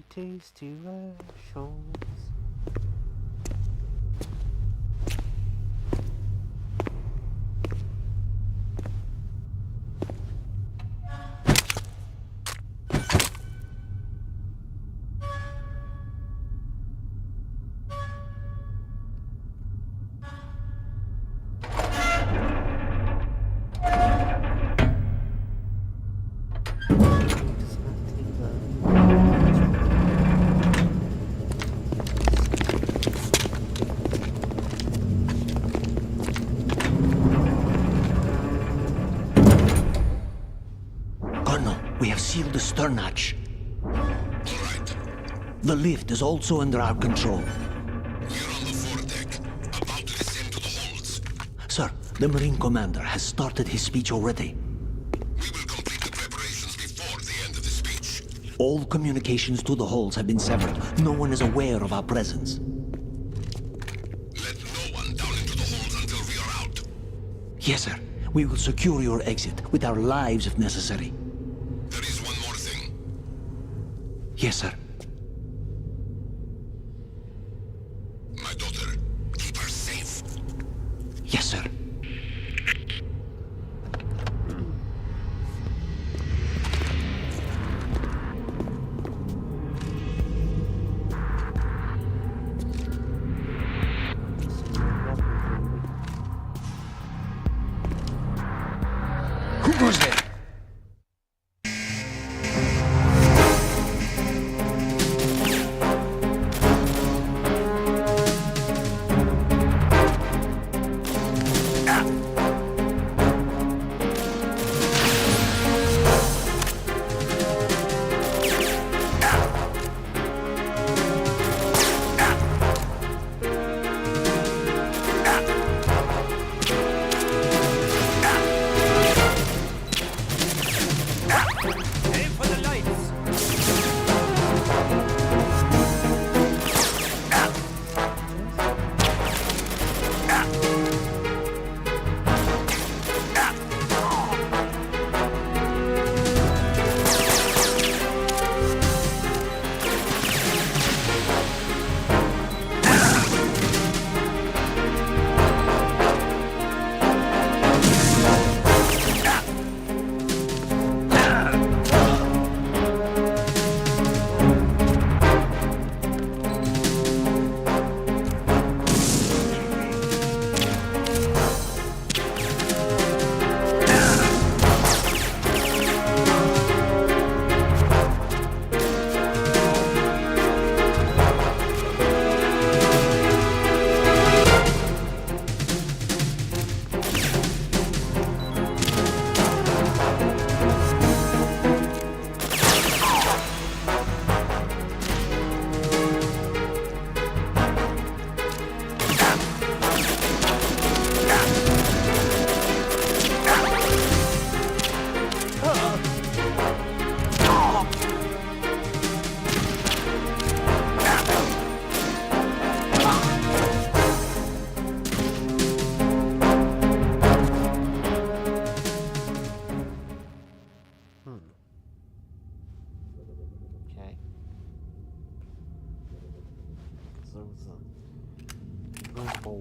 Tasty rations. We have sealed the stern hatch. All right. The lift is also under our control. We're on the foredeck, about to descend to the holds. Sir, the Marine Commander has started his speech already. We will complete the preparations before the end of the speech. All communications to the holds have been severed. No one is aware of our presence. Let no one down into the holds until we are out. Yes, sir. We will secure your exit with our lives if necessary. There is one more thing. Yes, sir. My daughter, keep her safe. Yes, sir. Who goes there?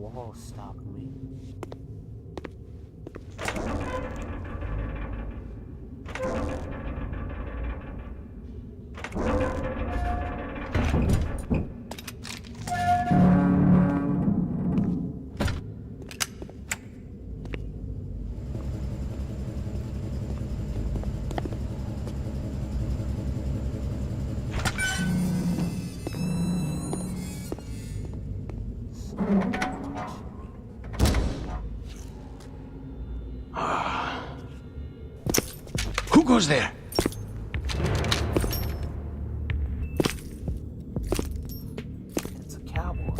wall stopping me. Who goes there? It's a cowboy.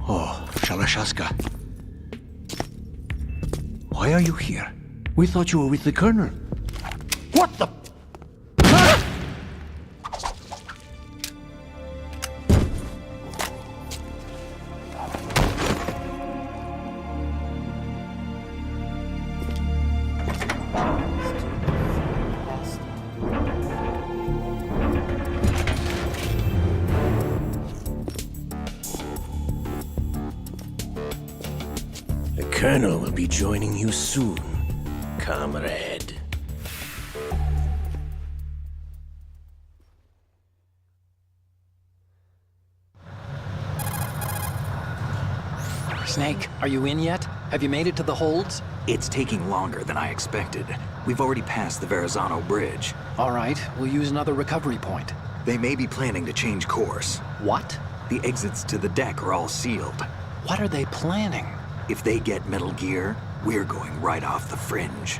Oh, Shala. Why are you here? We thought you were with the Colonel. What the? The Colonel will be joining you soon, comrade. Snake, are you in yet? Have you made it to the holds? It's taking longer than I expected. We've already passed the Verrazano Bridge. All right, we'll use another recovery point. They may be planning to change course. What? The exits to the deck are all sealed. What are they planning? If they get Metal Gear, we're going right off the fringe.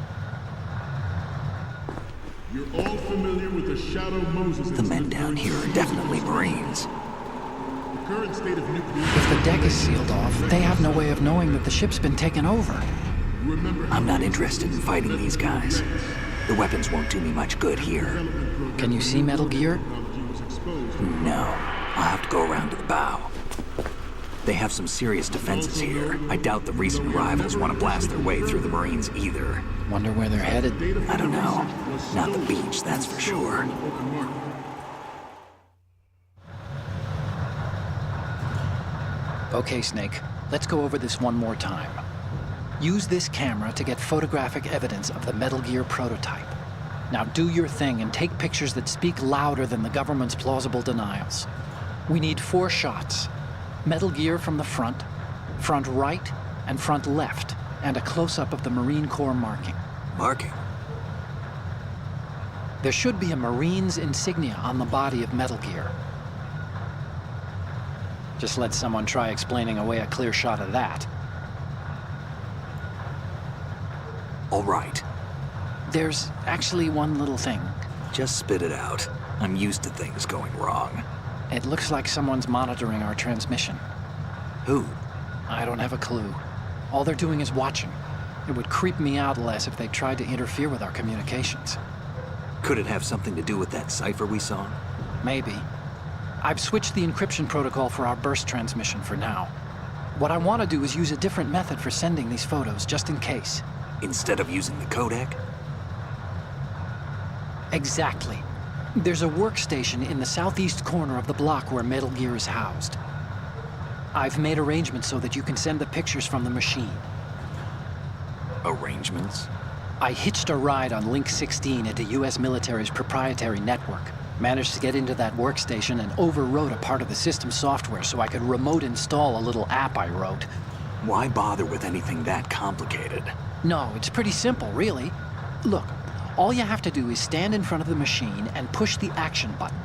You're all familiar with the Shadow Moses. The men down here are definitely Marines. The current state of nuclear... If the deck is sealed off, they have no way of knowing that the ship's been taken over. I'm not interested in fighting these guys. The weapons won't do me much good here. Can you see Metal Gear? No. I'll have to go around to the bow. They have some serious defenses here. I doubt the recent arrivals want to blast their way through the Marines either. Wonder where they're headed? I don't know. Not the beach, that's for sure. Okay, Snake. Let's go over this one more time. Use this camera to get photographic evidence of the Metal Gear prototype. Now do your thing and take pictures that speak louder than the government's plausible denials. We need 4 shots. Metal Gear from the front right, and front left, and a close-up of the Marine Corps marking. Marking? There should be a Marine's insignia on the body of Metal Gear. Just let someone try explaining away a clear shot of that. All right. There's actually one little thing. Just spit it out. I'm used to things going wrong. It looks like someone's monitoring our transmission. Who? I don't have a clue. All they're doing is watching. It would creep me out less if they tried to interfere with our communications. Could it have something to do with that cipher we saw? Maybe. I've switched the encryption protocol for our burst transmission for now. What I want to do is use a different method for sending these photos, just in case. Instead of using the codec? Exactly. There's a workstation in the southeast corner of the block where Metal Gear is housed. I've made arrangements so that you can send the pictures from the machine. Arrangements? I hitched a ride on Link 16 into U.S. military's proprietary network. Managed to get into that workstation and overwrote a part of the system software so I could remote install a little app I wrote. Why bother with anything that complicated? No, it's pretty simple, really. Look, all you have to do is stand in front of the machine and push the action button.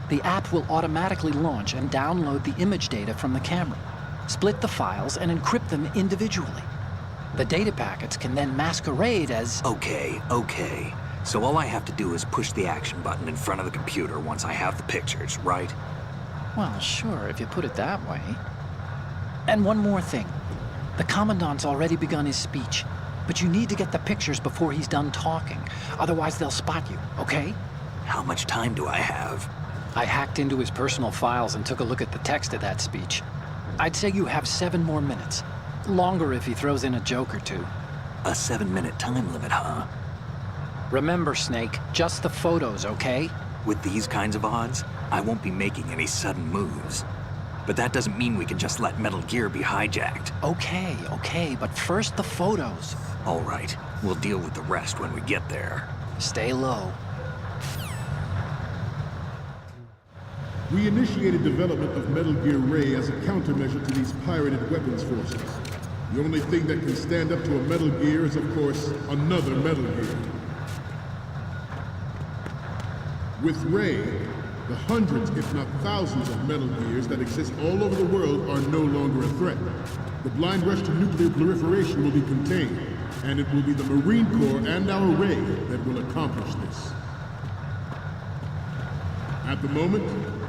The app will automatically launch and download the image data from the camera, split the files, and encrypt them individually. The data packets can then masquerade as... Okay. So all I have to do is push the action button in front of the computer once I have the pictures, right? Well, sure, if you put it that way. And one more thing. The Commandant's already begun his speech, but you need to get the pictures before he's done talking. Otherwise, they'll spot you, okay? How much time do I have? I hacked into his personal files and took a look at the text of that speech. I'd say you have 7 more minutes. Longer if he throws in a joke or two. A 7-minute time limit, huh? Remember, Snake, just the photos, okay? With these kinds of odds, I won't be making any sudden moves. but that doesn't mean we can just let Metal Gear be hijacked. Okay, but first the photos. All right, we'll deal with the rest when we get there. Stay low. We initiated development of Metal Gear Ray as a countermeasure to these pirated weapons forces. The only thing that can stand up to a Metal Gear is, of course, another Metal Gear. With Ray, the hundreds, if not thousands, of Metal Gears that exist all over the world are no longer a threat. The blind rush to nuclear proliferation will be contained, and it will be the Marine Corps and our Ray that will accomplish this. At the moment,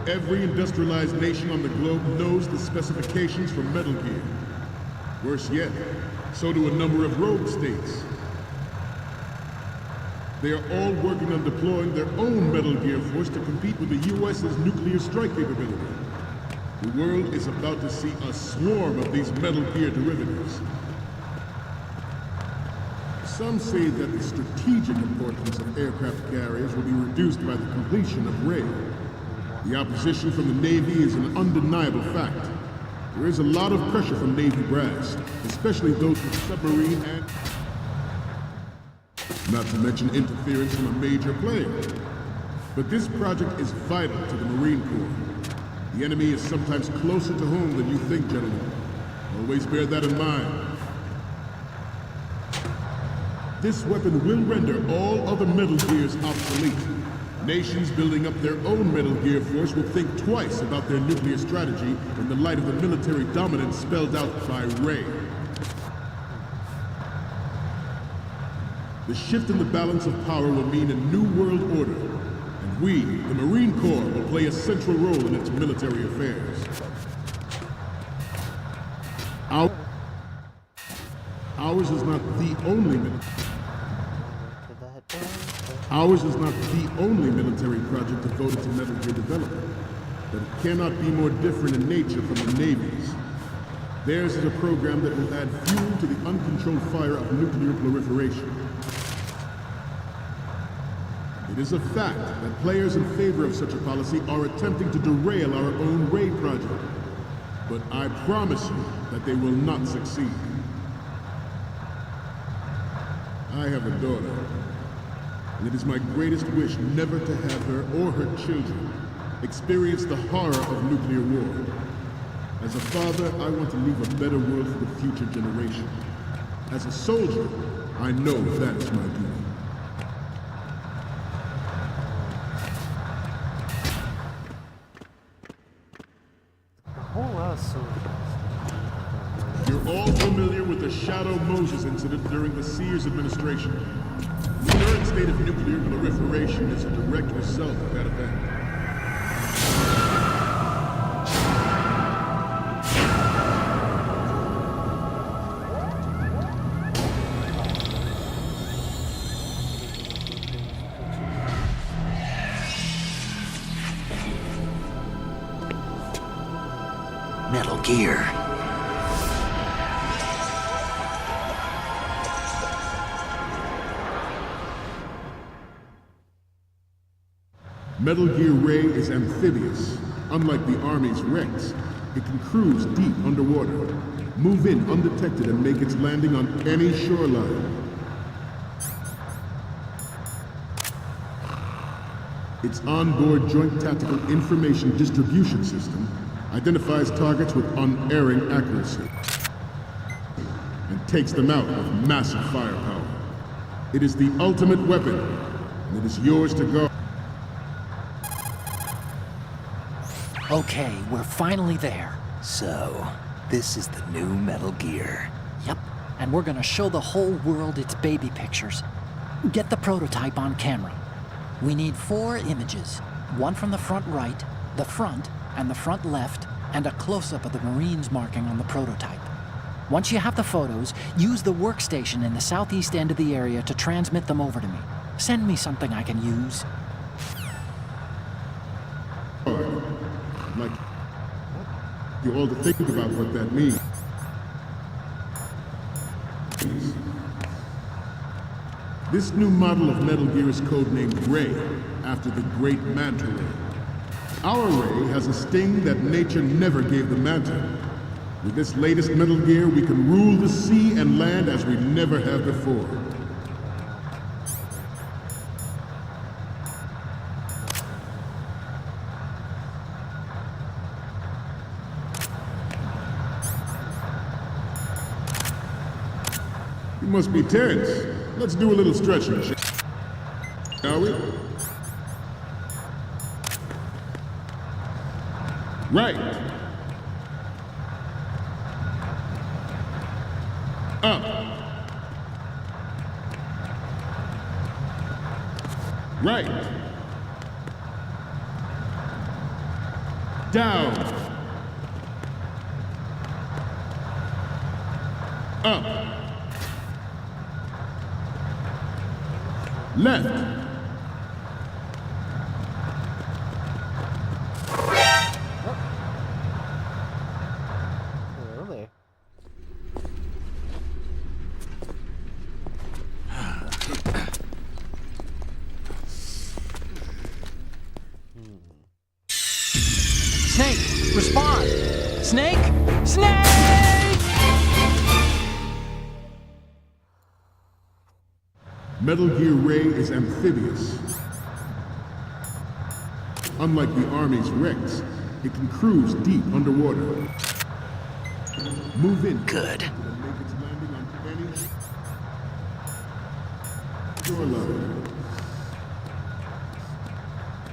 every industrialized nation on the globe knows the specifications for Metal Gear. Worse yet, so do a number of rogue states. They are all working on deploying their own Metal Gear force to compete with the U.S.'s nuclear strike capability. The world is about to see a swarm of these Metal Gear derivatives. Some say that the strategic importance of aircraft carriers will be reduced by the completion of Ray. The opposition from the Navy is an undeniable fact. There is a lot of pressure from Navy brass, especially those with submarine and... not to mention interference from a major player. But this project is vital to the Marine Corps. The enemy is sometimes closer to home than you think, gentlemen. Always bear that in mind. This weapon will render all other Metal Gears obsolete. Nations building up their own Metal Gear force will think twice about their nuclear strategy in the light of the military dominance spelled out by Ray. The shift in the balance of power will mean a new world order, and we, the Marine Corps, will play a central role in its military affairs. Ours is not the only military project devoted to Metal Gear development, but it cannot be more different in nature from the Navy's. Theirs is a program that will add fuel to the uncontrolled fire of nuclear proliferation. It is a fact that players in favor of such a policy are attempting to derail our own Ray project. But I promise you that they will not succeed. I have a daughter, and it is my greatest wish never to have her or her children experience the horror of nuclear war. As a father, I want to leave a better world for the future generation. As a soldier, I know that is my duty. You're all familiar with the Shadow Moses incident during the Sears administration. The current state of nuclear proliferation is a direct result of that event. Metal Gear. Metal Gear Ray is amphibious. Unlike the Army's Rex, it can cruise deep underwater, move in undetected and make its landing on any shoreline. Its onboard Joint Tactical Information Distribution System identifies targets with unerring accuracy and takes them out with massive firepower. It is the ultimate weapon, and it is yours to guard. Okay, we're finally there. So, this is the new Metal Gear. Yep, and we're gonna show the whole world its baby pictures. Get the prototype on camera. We need 4 images. One from the front right, the front, and the front left, and a close-up of the Marines marking on the prototype. Once you have the photos, use the workstation in the southeast end of the area to transmit them over to me. Send me something I can use. I'd like you all to think about what that means. This new model of Metal Gear is codenamed Ray, after the great Manta Ray. Our ray has a sting that nature never gave the Manta. With this latest Metal Gear, we can rule the sea and land as we never have before. You must be tense. Let's do a little stretching, shall we? Right. Up. Right. Down. Up. Left. Really? Snake, respond! Snake? Snake! Metal Gear Ray is amphibious. Unlike the Army's Rex, it can cruise deep underwater. Move in. Good. Make its landing on any shoreline.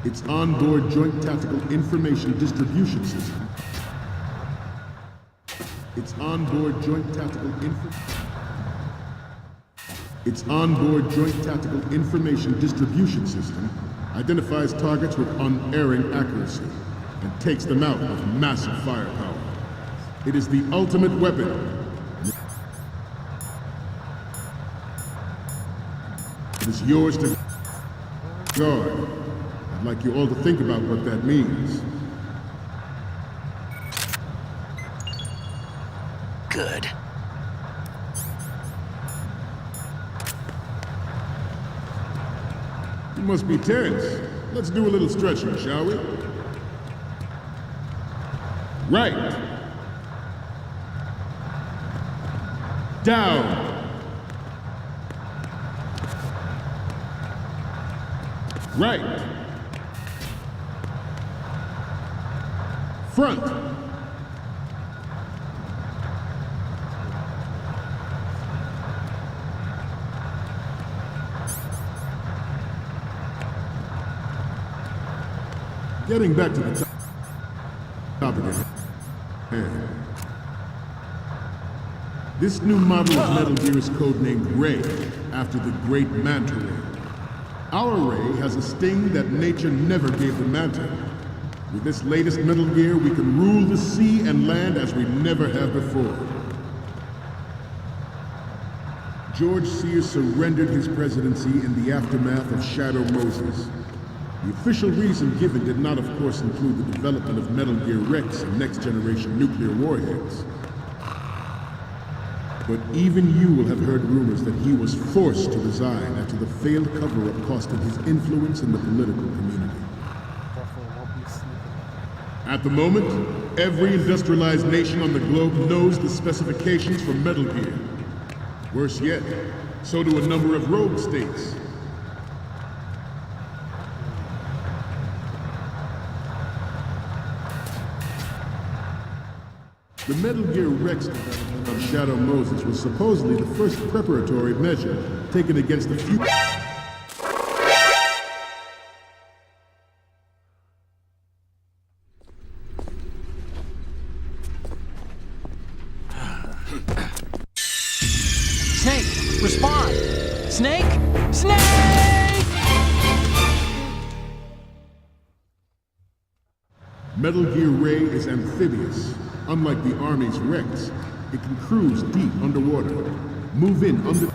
Its onboard Joint Tactical Information Distribution System. Its onboard Joint Tactical Information Distribution System identifies targets with unerring accuracy and takes them out with massive firepower. It is the ultimate weapon. It is yours to guard. I'd like you all to think about what that means. Good. You must be tense. Let's do a little stretching, shall we? Right. Down. Right. Front. Getting back to the topic at hand. This new model of Metal Gear is codenamed Ray, after the great Manta Ray. Our Ray has a sting that nature never gave the Manta. With this latest Metal Gear, we can rule the sea and land as we never have before. George Sears surrendered his presidency in the aftermath of Shadow Moses. The official reason given did not, of course, include the development of Metal Gear Rex and next-generation nuclear warheads. But even you will have heard rumors that he was forced to resign after the failed cover-up cost him his influence in the political community. At the moment, every industrialized nation on the globe knows the specifications for Metal Gear. Worse yet, so do a number of rogue states. The Metal Gear Rex development of Shadow Moses was supposedly the first preparatory measure taken against the few... Snake, respond! Snake? Snake! Metal Gear Ray is amphibious. Unlike the Army's Rex, it can cruise deep underwater, move in undetected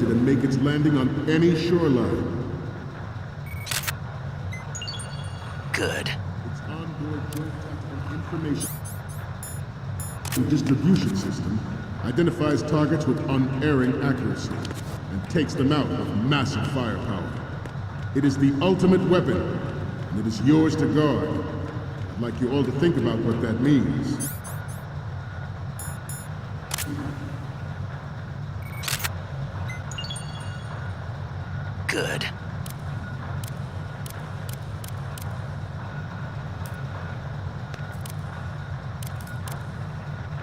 and make its landing on any shoreline. Good. Its onboard Joint Tactical Information Distribution System identifies targets with unerring accuracy and takes them out with massive firepower. It is the ultimate weapon. and it is yours to guard. I'd like you all to think about what that means. Good.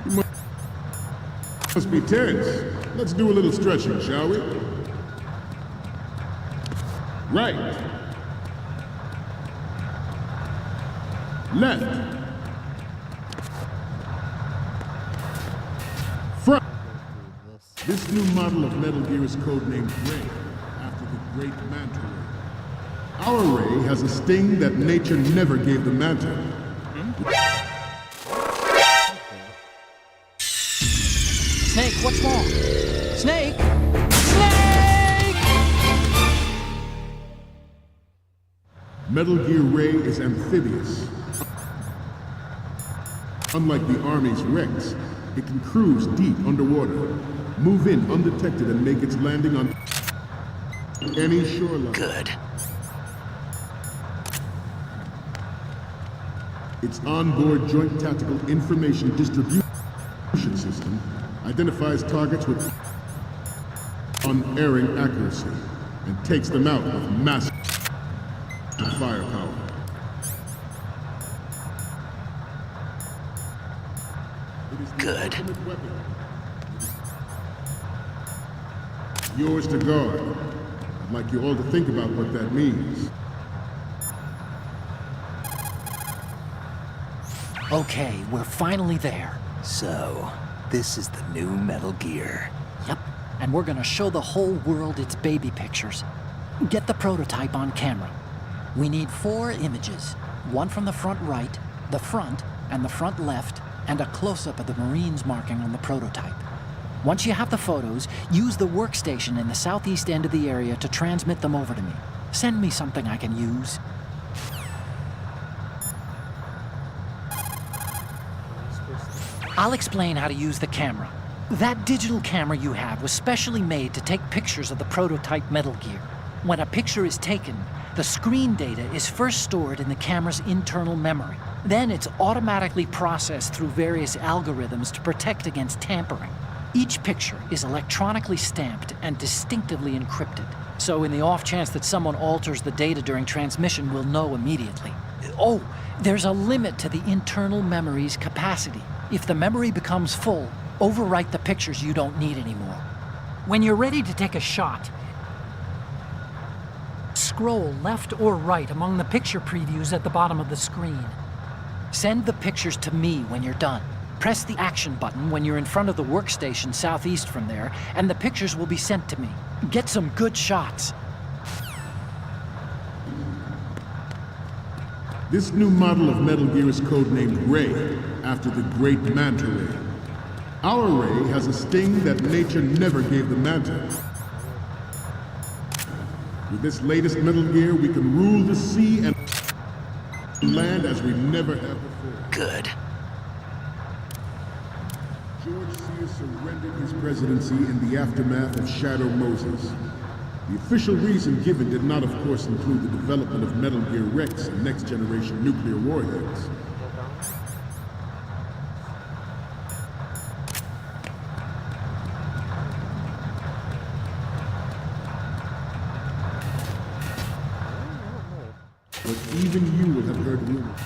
You must be tense. Let's do a little stretching, shall we? Right. Left. Front. This new model of Metal Gear is codenamed Ray, after the great Manta Ray. Our Ray has a sting that nature never gave the Manta. Snake, what's wrong? Snake! Snake! Metal Gear Ray is amphibious. Unlike the Army's Rex, it can cruise deep underwater, move in undetected, and make its landing on any shoreline. Good. Its onboard Joint Tactical Information Distribution System identifies targets with unerring accuracy and takes them out with massive firepower. Good. Yours to guard. I'd like you all to think about what that means. Okay, we're finally there. So, this is the new Metal Gear. Yep, and we're gonna show the whole world its baby pictures. Get the prototype on camera. We need 4 images. One from the front right, the front, and the front left, and a close-up of the Marines marking on the prototype. Once you have the photos, use the workstation in the southeast end of the area to transmit them over to me. Send me something I can use. I'll explain how to use the camera. That digital camera you have was specially made to take pictures of the prototype Metal Gear. When a picture is taken, the screen data is first stored in the camera's internal memory. Then it's automatically processed through various algorithms to protect against tampering. Each picture is electronically stamped and distinctively encrypted. So in the off chance that someone alters the data during transmission, we'll know immediately. Oh, there's a limit to the internal memory's capacity. If the memory becomes full, overwrite the pictures you don't need anymore. When you're ready to take a shot, scroll left or right among the picture previews at the bottom of the screen. Send the pictures to me when you're done. Press the action button when you're in front of the workstation southeast from there, and the pictures will be sent to me. Get some good shots. This new model of Metal Gear is codenamed Ray, after the great Manta Ray. Our Ray has a sting that nature never gave the Manta. With this latest Metal Gear, we can rule the sea and land as we never have before. Good. George Sears surrendered his presidency in the aftermath of Shadow Moses. The official reason given did not, of course, include the development of Metal Gear Rex and next-generation nuclear warheads. But even you will have heard rumors.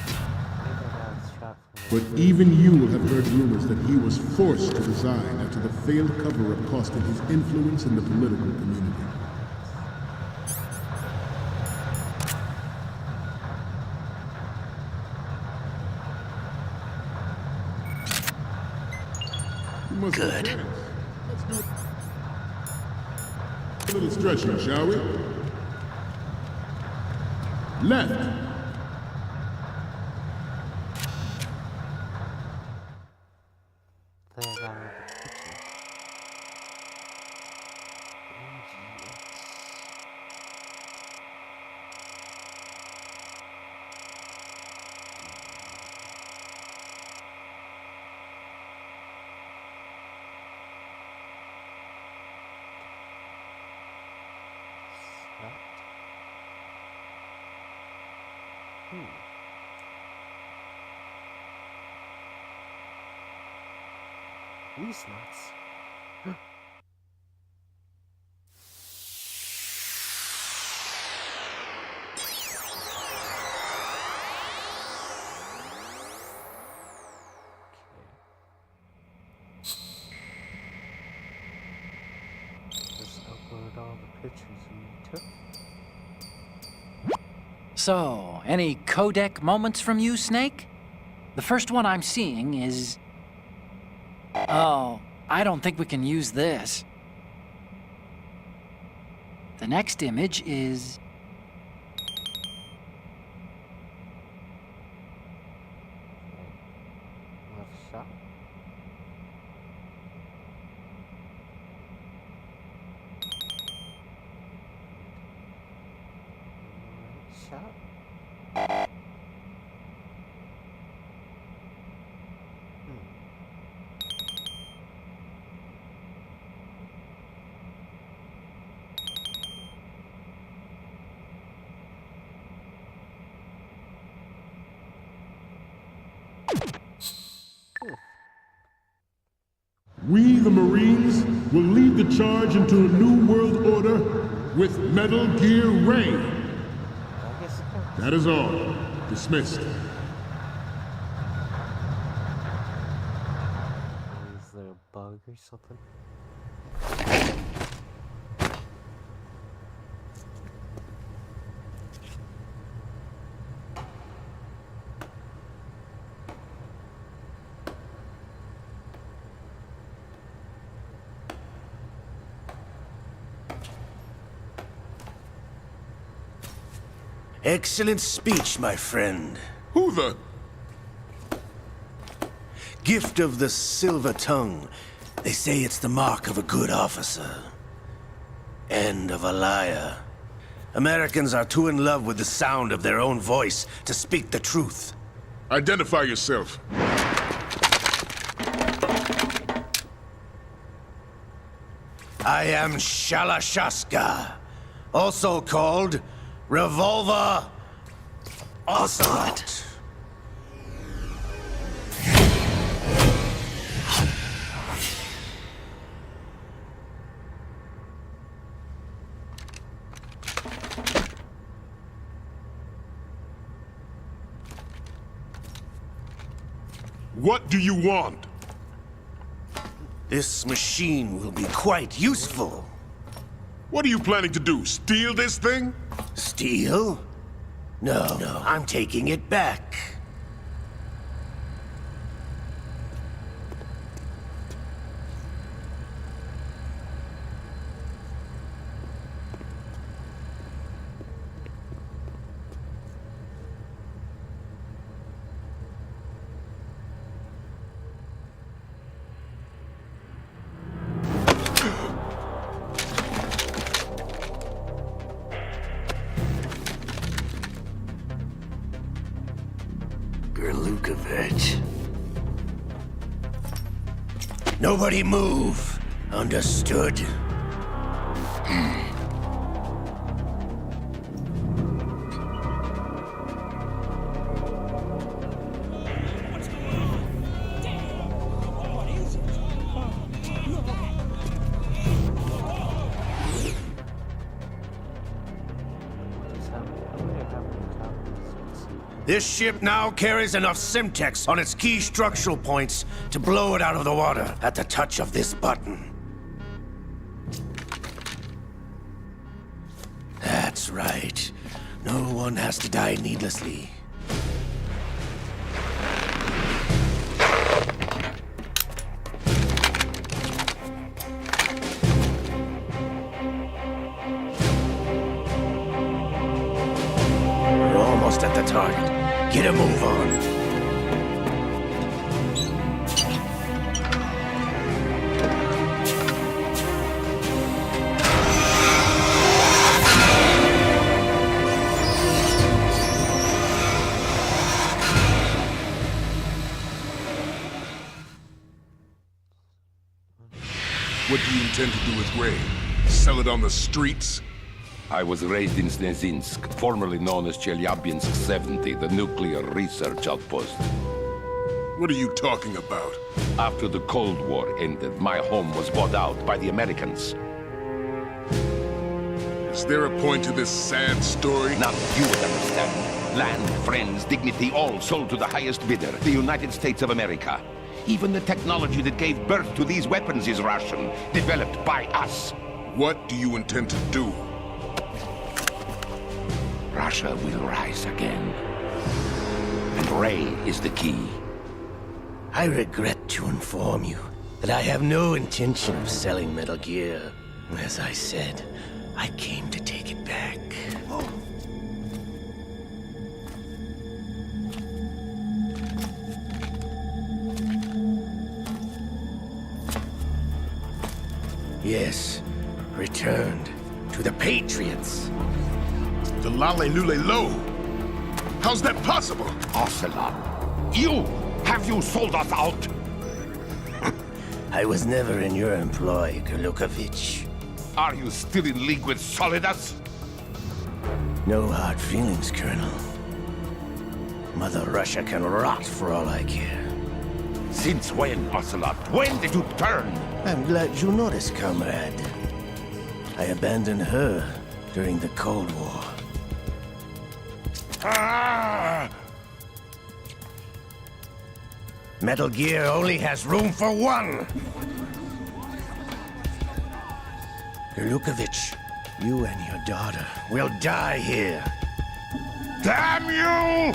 But even you will have heard rumors that he was forced to resign after the failed cover-up cost him his influence in the political community. Good. Let's do a little stretching, shall we? Left. These nuts. Just upload all the pictures we took. So, any codec moments from you, Snake? The first one I'm seeing is... Oh, I don't think we can use this. The next image is... Left shot. Right shot. We, the Marines, will lead the charge into a new world order with Metal Gear Ray. That is all. Dismissed. Is there a bug or something? Excellent speech, my friend. Who the? Gift of the silver tongue. They say it's the mark of a good officer. And of a liar. Americans are too in love with the sound of their own voice to speak the truth. Identify yourself. I am Shala Shaska, also called Revolver Ocelot. What do you want? This machine will be quite useful. What are you planning to do? Steal this thing? Steal? No, I'm taking it back. Nobody move. Understood? This ship now carries enough Simtex on its key structural points to blow it out of the water at the touch of this button. That's right. No one has to die needlessly. We're almost at the target. Get a move on. What do you intend to do with Ray? Sell it on the streets? I was raised in Snezinsk, formerly known as Chelyabinsk 70, the nuclear research outpost. What are you talking about? After the Cold War ended, my home was bought out by the Americans. Is there a point to this sad story? Now you would understand. Land, friends, dignity, all sold to the highest bidder, the United States of America. Even the technology that gave birth to these weapons is Russian, developed by us. What do you intend to do? Russia will rise again. And Ray is the key. I regret to inform you that I have no intention of selling Metal Gear. As I said, I came to take it back. Yes, returned to the Patriots. The Lale Lule Lo? How's that possible? Ocelot, you! Have you sold us out? I was never in your employ, Golukovich. Are you still in league with Solidus? No hard feelings, Colonel. Mother Russia can rot for all I care. Since when, Ocelot? When did you turn? I'm glad you noticed, comrade. I abandoned her during the Cold War. Ah! Metal Gear only has room for one! Golukovich, you and your daughter will die here. Damn you!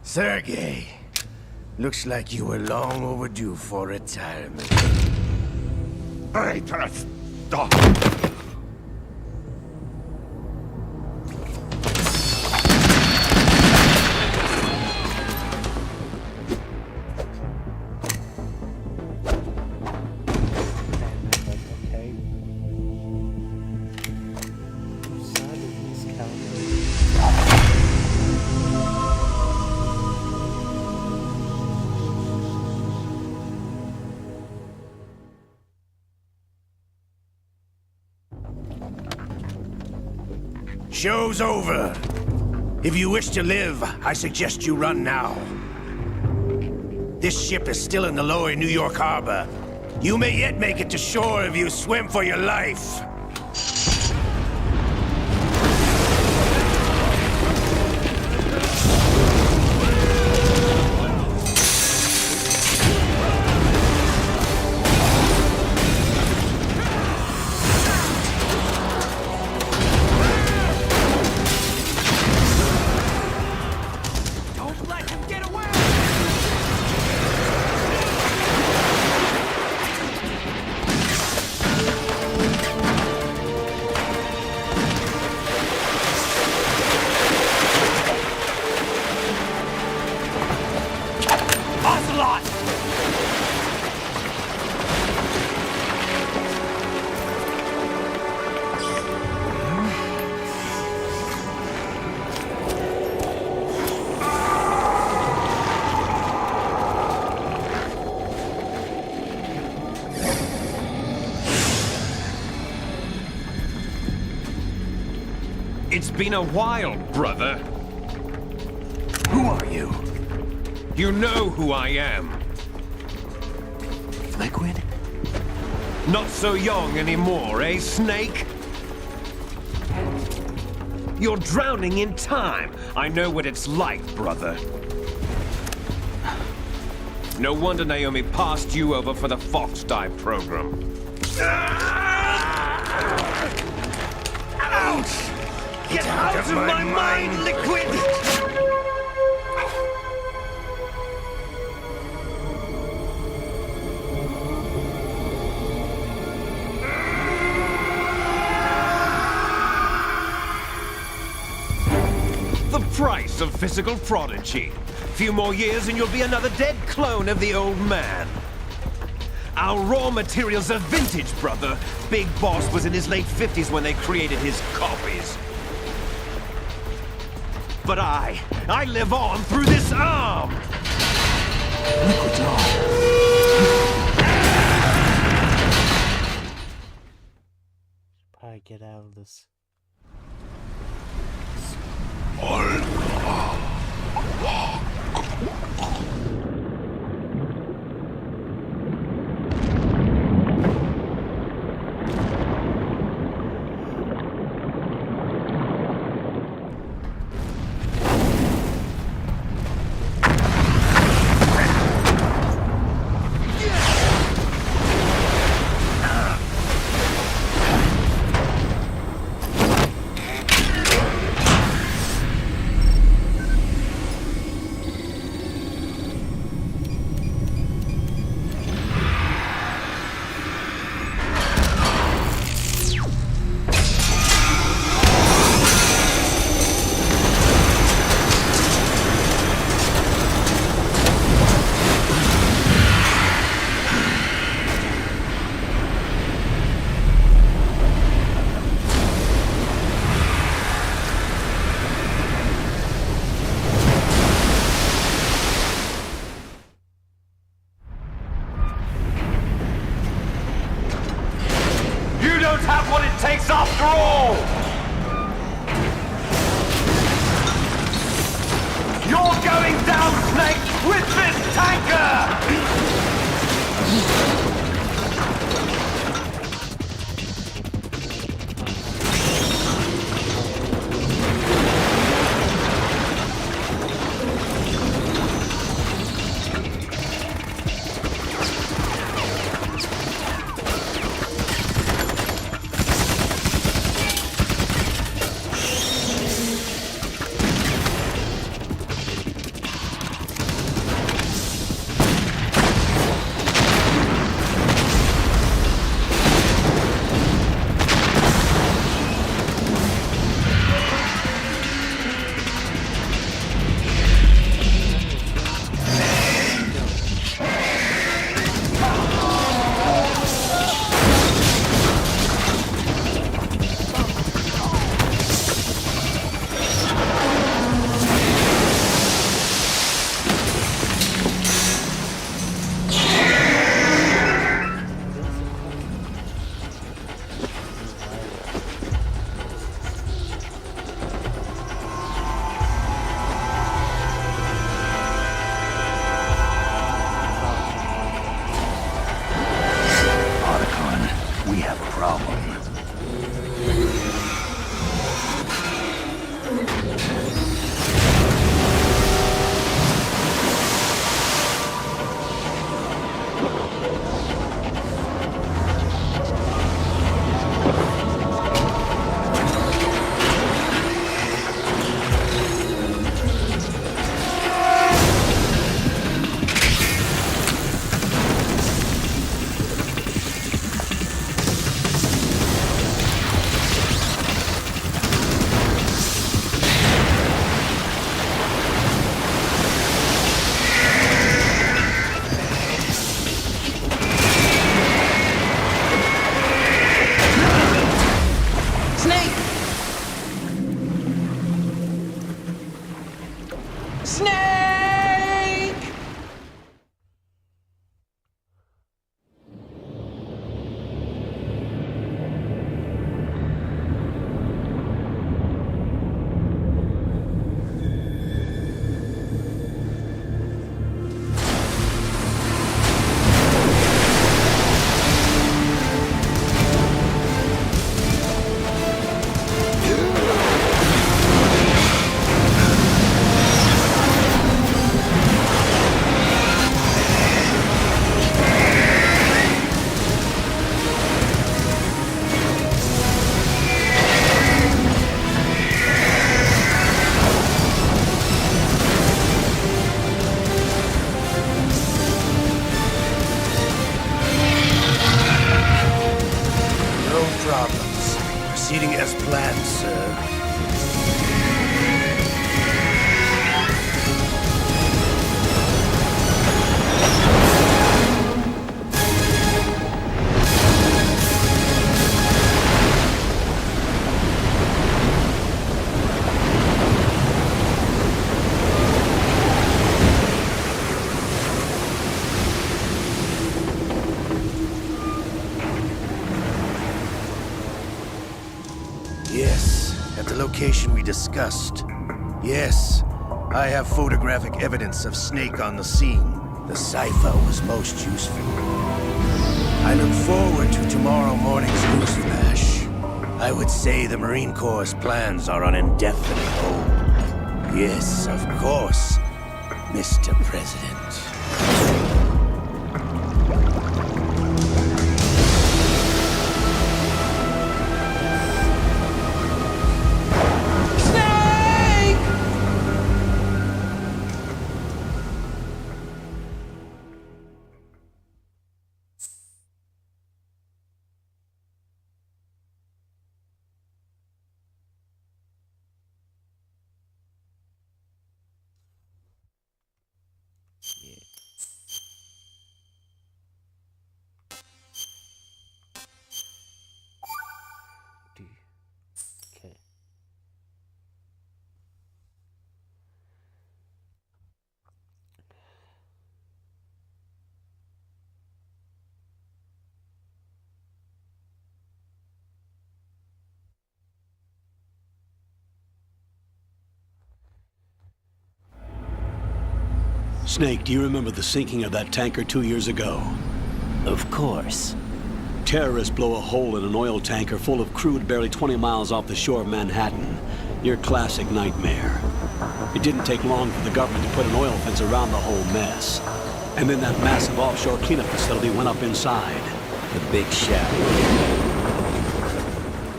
Sergei, looks like you were long overdue for retirement. Traitorous dog! Show's over. If you wish to live, I suggest you run now. This ship is still in the lower New York harbor. You may yet make it to shore if you swim for your life. It's been a while, brother. Who are you? You know who I am. Liquid? Not so young anymore, eh, Snake? You're drowning in time. I know what it's like, brother. No wonder Naomi passed you over for the Fox Die program. Ouch! Get out of my mind, Liquid! boast of physical prodigy. Few more years and you'll be another dead clone of the old man. Our raw materials are vintage, brother. Big Boss was in his late 50s when they created his copies. But I live on through this arm! Liquid's on. Probably get out of this. Have what it takes after all! You're going down, Snake, with this tanker! location we discussed. Yes, I have photographic evidence of Snake on the scene. The cipher was most useful. I look forward to tomorrow morning's newsflash. I would say the Marine Corps' plans are on indefinite hold. Yes, of course, Mr. President. Okay. Snake, do you remember the sinking of that tanker 2 years ago? Of course. Terrorists blow a hole in an oil tanker full of crude barely 20 miles off the shore of Manhattan. Your classic nightmare. It didn't take long for the government to put an oil fence around the whole mess. And then that massive offshore cleanup facility went up inside. The big shell.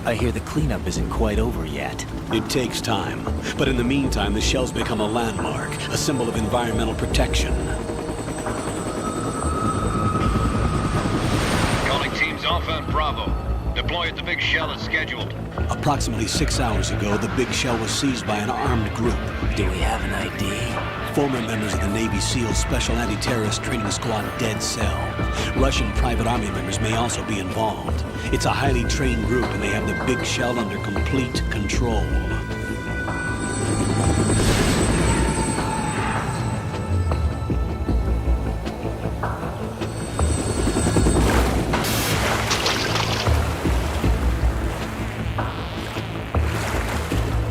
I hear the cleanup isn't quite over yet. It takes time. But in the meantime, the shell's become a landmark, a symbol of environmental protection. Calling teams Alpha and Bravo. Deploy at the big shell as scheduled. Approximately 6 hours ago, the big shell was seized by an armed group. Do we have an ID? Former members of the Navy SEAL Special Anti-Terrorist Training Squad Dead Cell. Russian private army members may also be involved. It's a highly trained group and they have the big shell under complete control.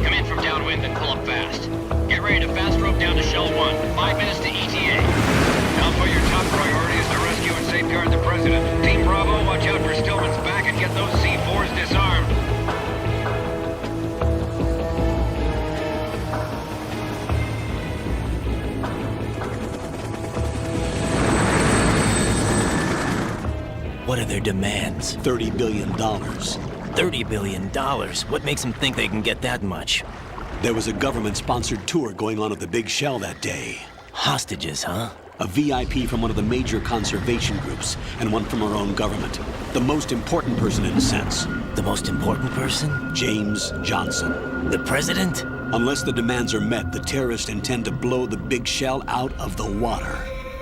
Come in from downwind and pull up fast. Get ready to fast rope down to Shell 1. 5 minutes to ETA. Now for your top priority is to rescue and safeguard the President. Team Bravo, watch out for Stillman's back and get those C4s disarmed. What are their demands? $30 billion. $30 billion? What makes them think they can get that much? There was a government-sponsored tour going on at the big shell that day. Hostages, huh? A VIP from one of the major conservation groups, and one from our own government. The most important person in a sense. The most important person? James Johnson. The president? Unless the demands are met, the terrorists intend to blow the big shell out of the water.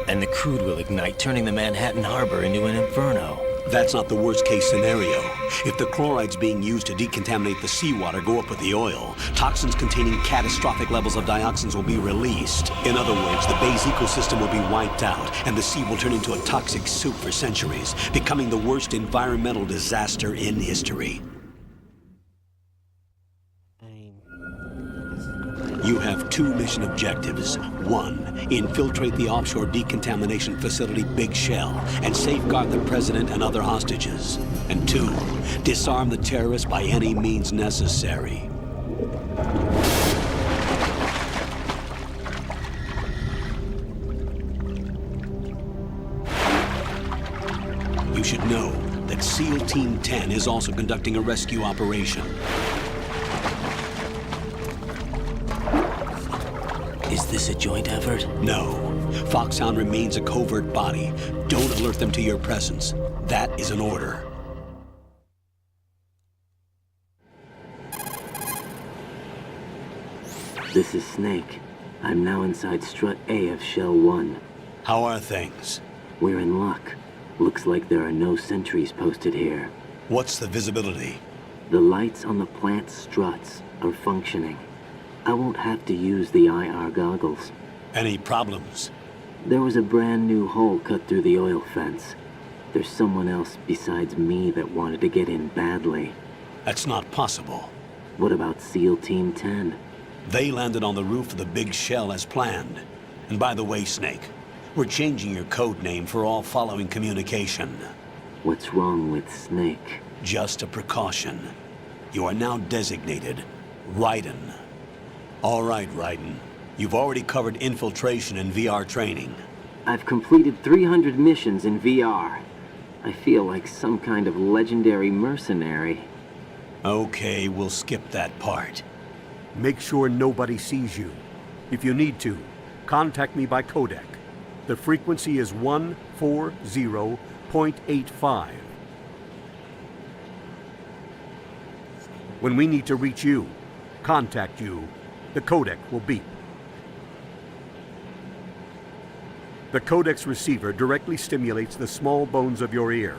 And the crude will ignite, turning the Manhattan Harbor into an inferno. That's not the worst-case scenario. If the chlorides being used to decontaminate the seawater go up with the oil, toxins containing catastrophic levels of dioxins will be released. In other words, the bay's ecosystem will be wiped out, and the sea will turn into a toxic soup for centuries, becoming the worst environmental disaster in history. You have 2 mission objectives. 1, infiltrate the offshore decontamination facility Big Shell and safeguard the president and other hostages. And 2, disarm the terrorists by any means necessary. You should know that SEAL Team 10 is also conducting a rescue operation. Is this a joint effort? No. Foxhound remains a covert body. Don't alert them to your presence. That is an order. This is Snake. I'm now inside Strut A of Shell 1. How are things? We're in luck. Looks like there are no sentries posted here. What's the visibility? The lights on the plant struts are functioning. I won't have to use the IR goggles. Any problems? There was a brand new hole cut through the oil fence. There's someone else besides me that wanted to get in badly. That's not possible. What about SEAL Team 10? They landed on the roof of the big shell as planned. And by the way, Snake, we're changing your code name for all following communication. What's wrong with Snake? Just a precaution. You are now designated Raiden. All right, Raiden. You've already covered infiltration and VR training. I've completed 300 missions in VR. I feel like some kind of legendary mercenary. Okay, we'll skip that part. Make sure nobody sees you. If you need to, contact me by codec. The frequency is 140.85. When we need to reach you, contact you, the codec will beep. The codec's receiver directly stimulates the small bones of your ear.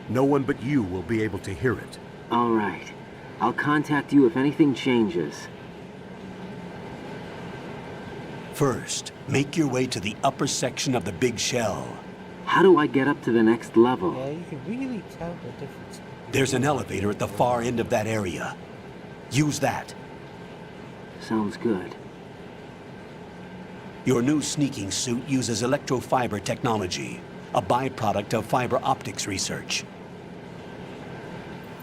No one but you will be able to hear it. All right. I'll contact you if anything changes. First, make your way to the upper section of the big shell. How do I get up to the next level? Yeah, you can really tell the difference. There's an elevator at the far end of that area. Use that. Sounds good. Your new sneaking suit uses electrofiber technology, a byproduct of fiber optics research.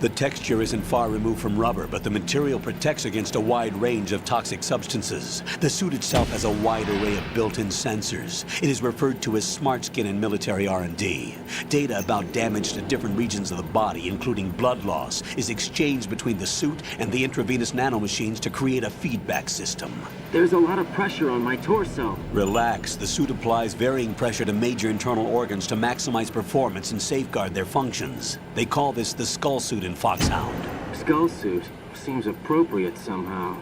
The texture isn't far removed from rubber, but the material protects against a wide range of toxic substances. The suit itself has a wide array of built-in sensors. It is referred to as smart skin in military R&D. Data about damage to different regions of the body, including blood loss, is exchanged between the suit and the intravenous nanomachines to create a feedback system. There's a lot of pressure on my torso. Relax. The suit applies varying pressure to major internal organs to maximize performance and safeguard their functions. They call this the skull suit in Foxhound. Skull suit seems appropriate somehow.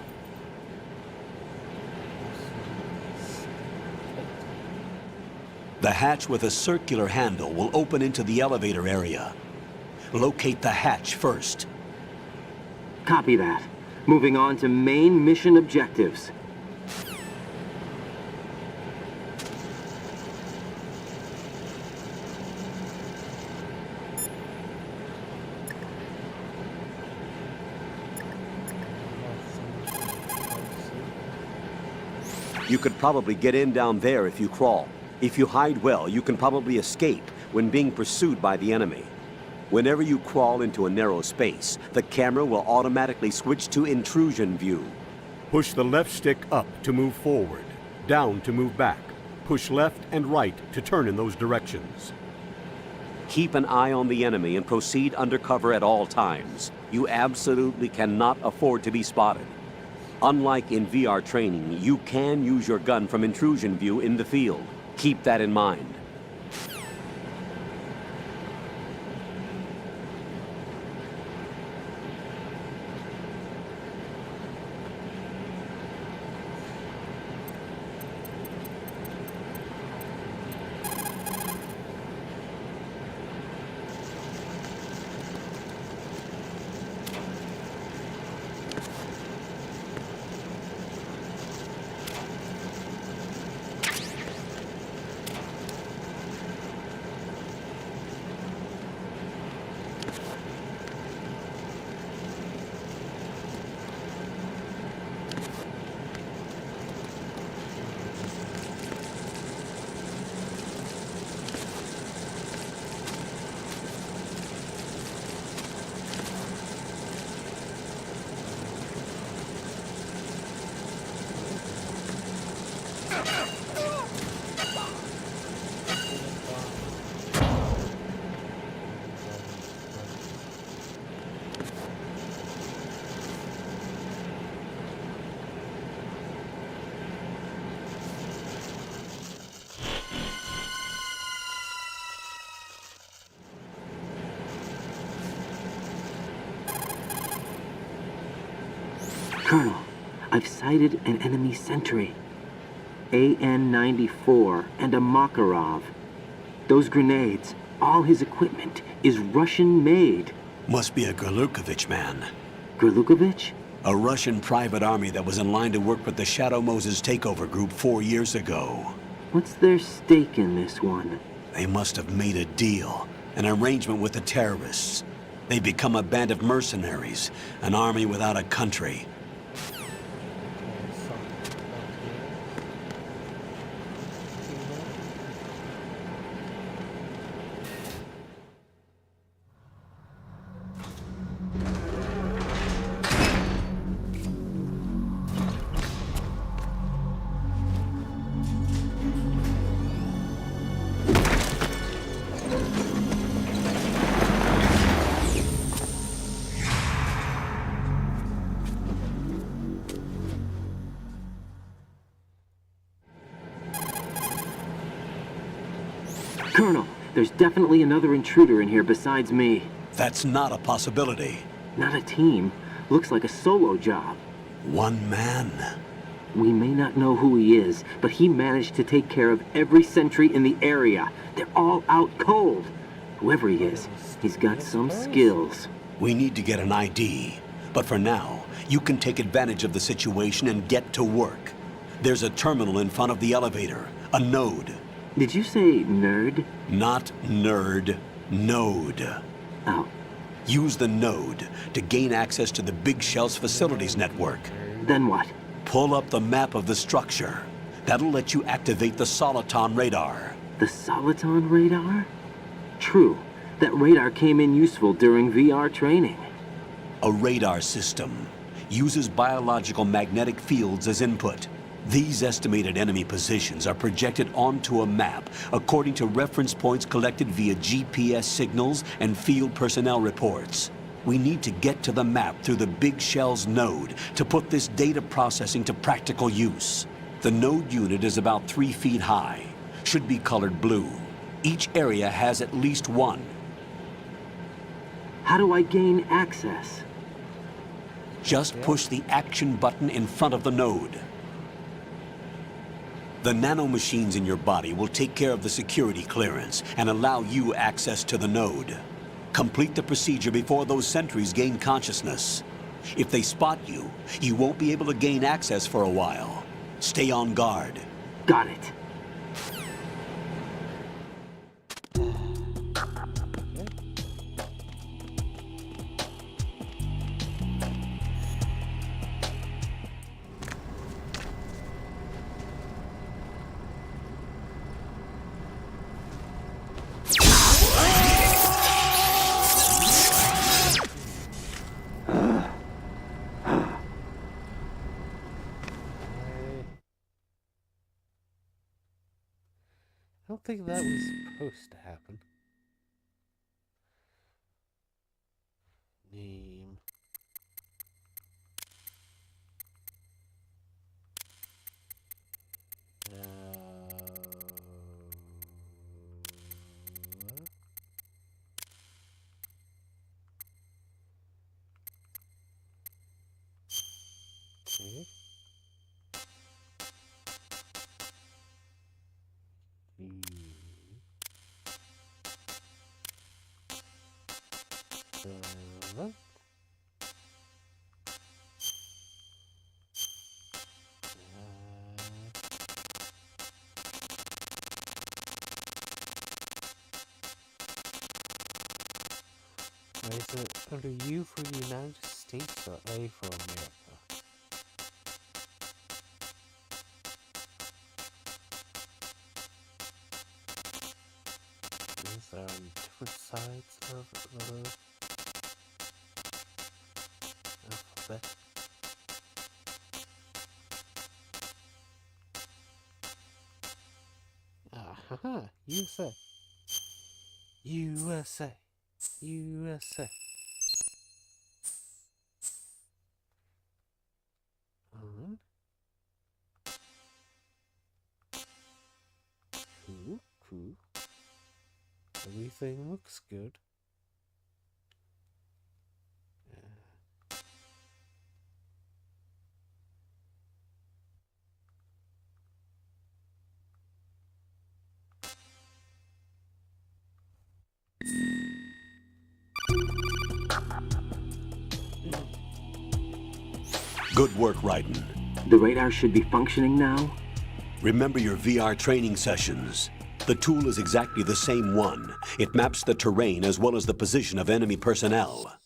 The hatch with a circular handle will open into the elevator area. Locate the hatch first. Copy that. Moving on to main mission objectives. You could probably get in down there if you crawl. If you hide well, you can probably escape when being pursued by the enemy. Whenever you crawl into a narrow space, the camera will automatically switch to intrusion view. Push the left stick up to move forward, down to move back. Push left and right to turn in those directions. Keep an eye on the enemy and proceed undercover at all times. You absolutely cannot afford to be spotted. Unlike in VR training, you can use your gun from intrusion view in the field. Keep that in mind. Colonel, I've sighted an enemy sentry. AN-94 and a Makarov. Those grenades, all his equipment, is Russian-made. Must be a Gerlukovich man. Gerlukovich? A Russian private army that was in line to work with the Shadow Moses takeover group 4 years ago. What's their stake in this one? They must have made a deal, an arrangement with the terrorists. They become a band of mercenaries, an army without a country. Colonel, there's definitely another intruder in here besides me. That's not a possibility. Not a team. Looks like a solo job. One man. We may not know who he is, but he managed to take care of every sentry in the area. They're all out cold. Whoever he is, he's got some skills. We need to get an ID. But for now, you can take advantage of the situation and get to work. There's a terminal in front of the elevator. A node. Did you say nerd? Not nerd. Node. Oh. Use the node to gain access to the Big Shell's facilities network. Then what? Pull up the map of the structure. That'll let you activate the Soliton radar. The Soliton radar? True. That radar came in useful during VR training. A radar system uses biological magnetic fields as input. These estimated enemy positions are projected onto a map according to reference points collected via GPS signals and field personnel reports. We need to get to the map through the Big Shell's node to put this data processing to practical use. The node unit is about 3 feet high, should be colored blue. Each area has at least one. How do I gain access? Just push the action button in front of the node. The nanomachines in your body will take care of the security clearance and allow you access to the node. Complete the procedure before those sentries gain consciousness. If they spot you, you won't be able to gain access for a while. Stay on guard. Got it. I don't think that was supposed to happen. Name. Okay. Is it under U for the United States or A for America? These are on different sides of the alphabet. Ah, USA. USA. USA. On. Cool, cool. Everything looks good. Good work, Raiden. The radar should be functioning now? Remember your VR training sessions. The tool is exactly the same one. It maps the terrain as well as the position of enemy personnel.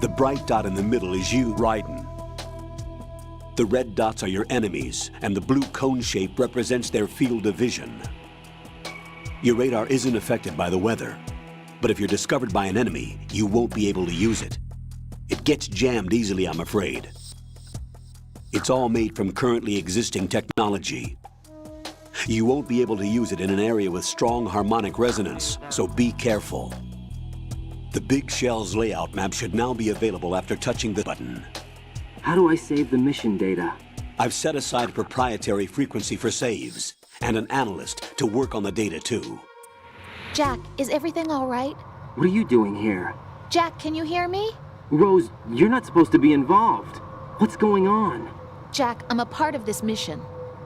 The bright dot in the middle is you, Raiden. The red dots are your enemies, and the blue cone shape represents their field of vision. Your radar isn't affected by the weather, but if you're discovered by an enemy, you won't be able to use it. It gets jammed easily, I'm afraid. It's all made from currently existing technology. You won't be able to use it in an area with strong harmonic resonance, so be careful. The Big Shell's layout map should now be available after touching the button. How do I save the mission data? I've set aside a proprietary frequency for saves, and an analyst to work on the data too. Jack, is everything all right? What are you doing here? Jack, can you hear me? Rose, you're not supposed to be involved. What's going on? Jack, I'm a part of this mission.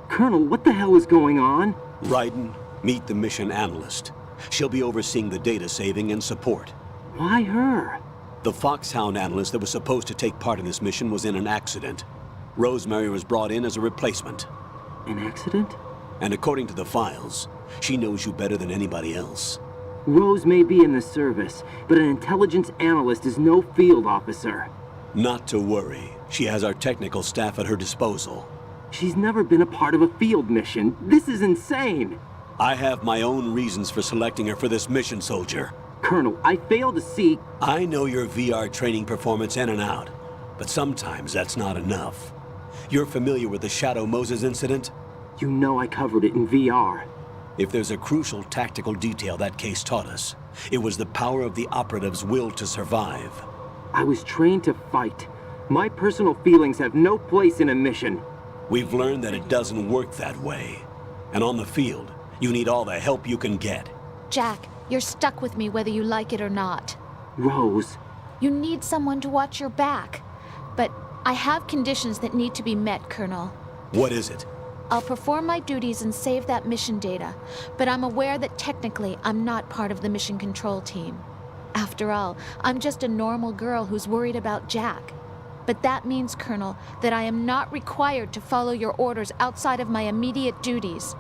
Colonel, what the hell is going on? Raiden, meet the mission analyst. She'll be overseeing the data saving and support. Why her? The Foxhound analyst that was supposed to take part in this mission was in an accident. Rosemary was brought in as a replacement. An accident? And according to the files, she knows you better than anybody else. Rose may be in the service, but an intelligence analyst is no field officer. Not to worry. She has our technical staff at her disposal. She's never been a part of a field mission. This is insane. I have my own reasons for selecting her for this mission, soldier. Colonel, I fail to see... I know your VR training performance in and out, but sometimes that's not enough. You're familiar with the Shadow Moses incident? You know I covered it in VR. If there's a crucial tactical detail that case taught us, it was the power of the operative's will to survive. I was trained to fight. My personal feelings have no place in a mission. We've learned that it doesn't work that way. And on the field, you need all the help you can get. Jack, you're stuck with me whether you like it or not. Rose. You need someone to watch your back. But I have conditions that need to be met, Colonel. What is it? I'll perform my duties and save that mission data, but I'm aware that technically I'm not part of the mission control team. After all, I'm just a normal girl who's worried about Jack. But that means, Colonel, that I am not required to follow your orders outside of my immediate duties.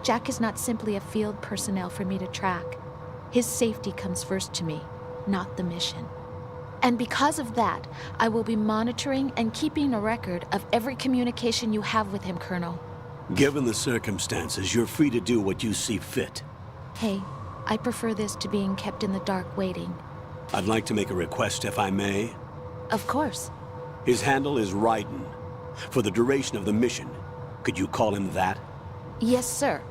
Jack is not simply a field personnel for me to track. His safety comes first to me, not the mission. And because of that, I will be monitoring and keeping a record of every communication you have with him, Colonel. Given the circumstances, you're free to do what you see fit. Hey, I prefer this to being kept in the dark waiting. I'd like to make a request, if I may. Of course. His handle is Raiden. For the duration of the mission, could you call him that? Yes, sir.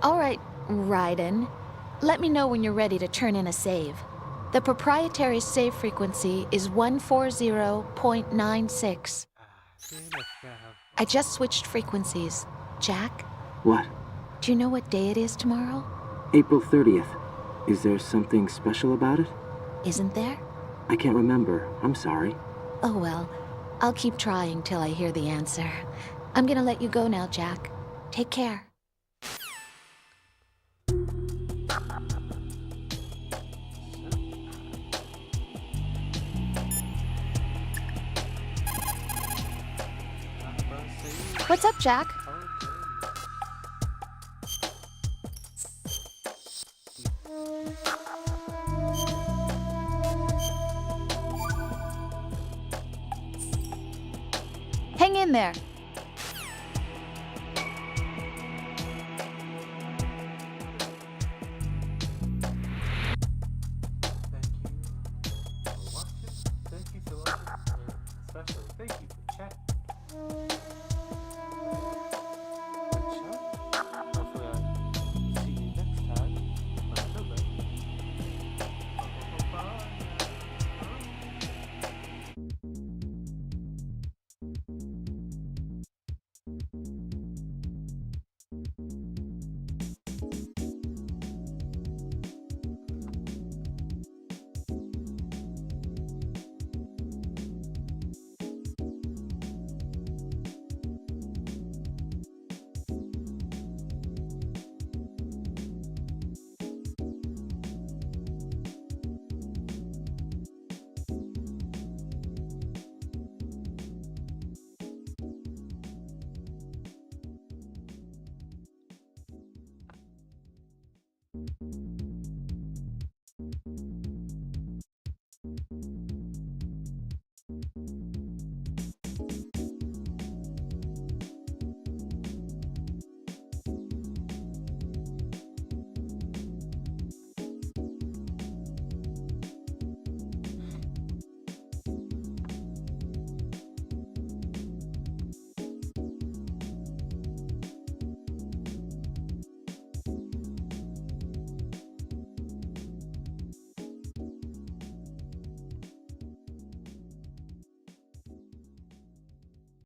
All right, Raiden. Let me know when you're ready to turn in a save. The proprietary save frequency is 140.96. I just switched frequencies. Jack? What? Do you know what day it is tomorrow? April 30th. Is there something special about it? Isn't there? I can't remember. I'm sorry. Oh well. I'll keep trying till I hear the answer. I'm gonna let you go now, Jack. Take care. What's up, Jack? Hang in there.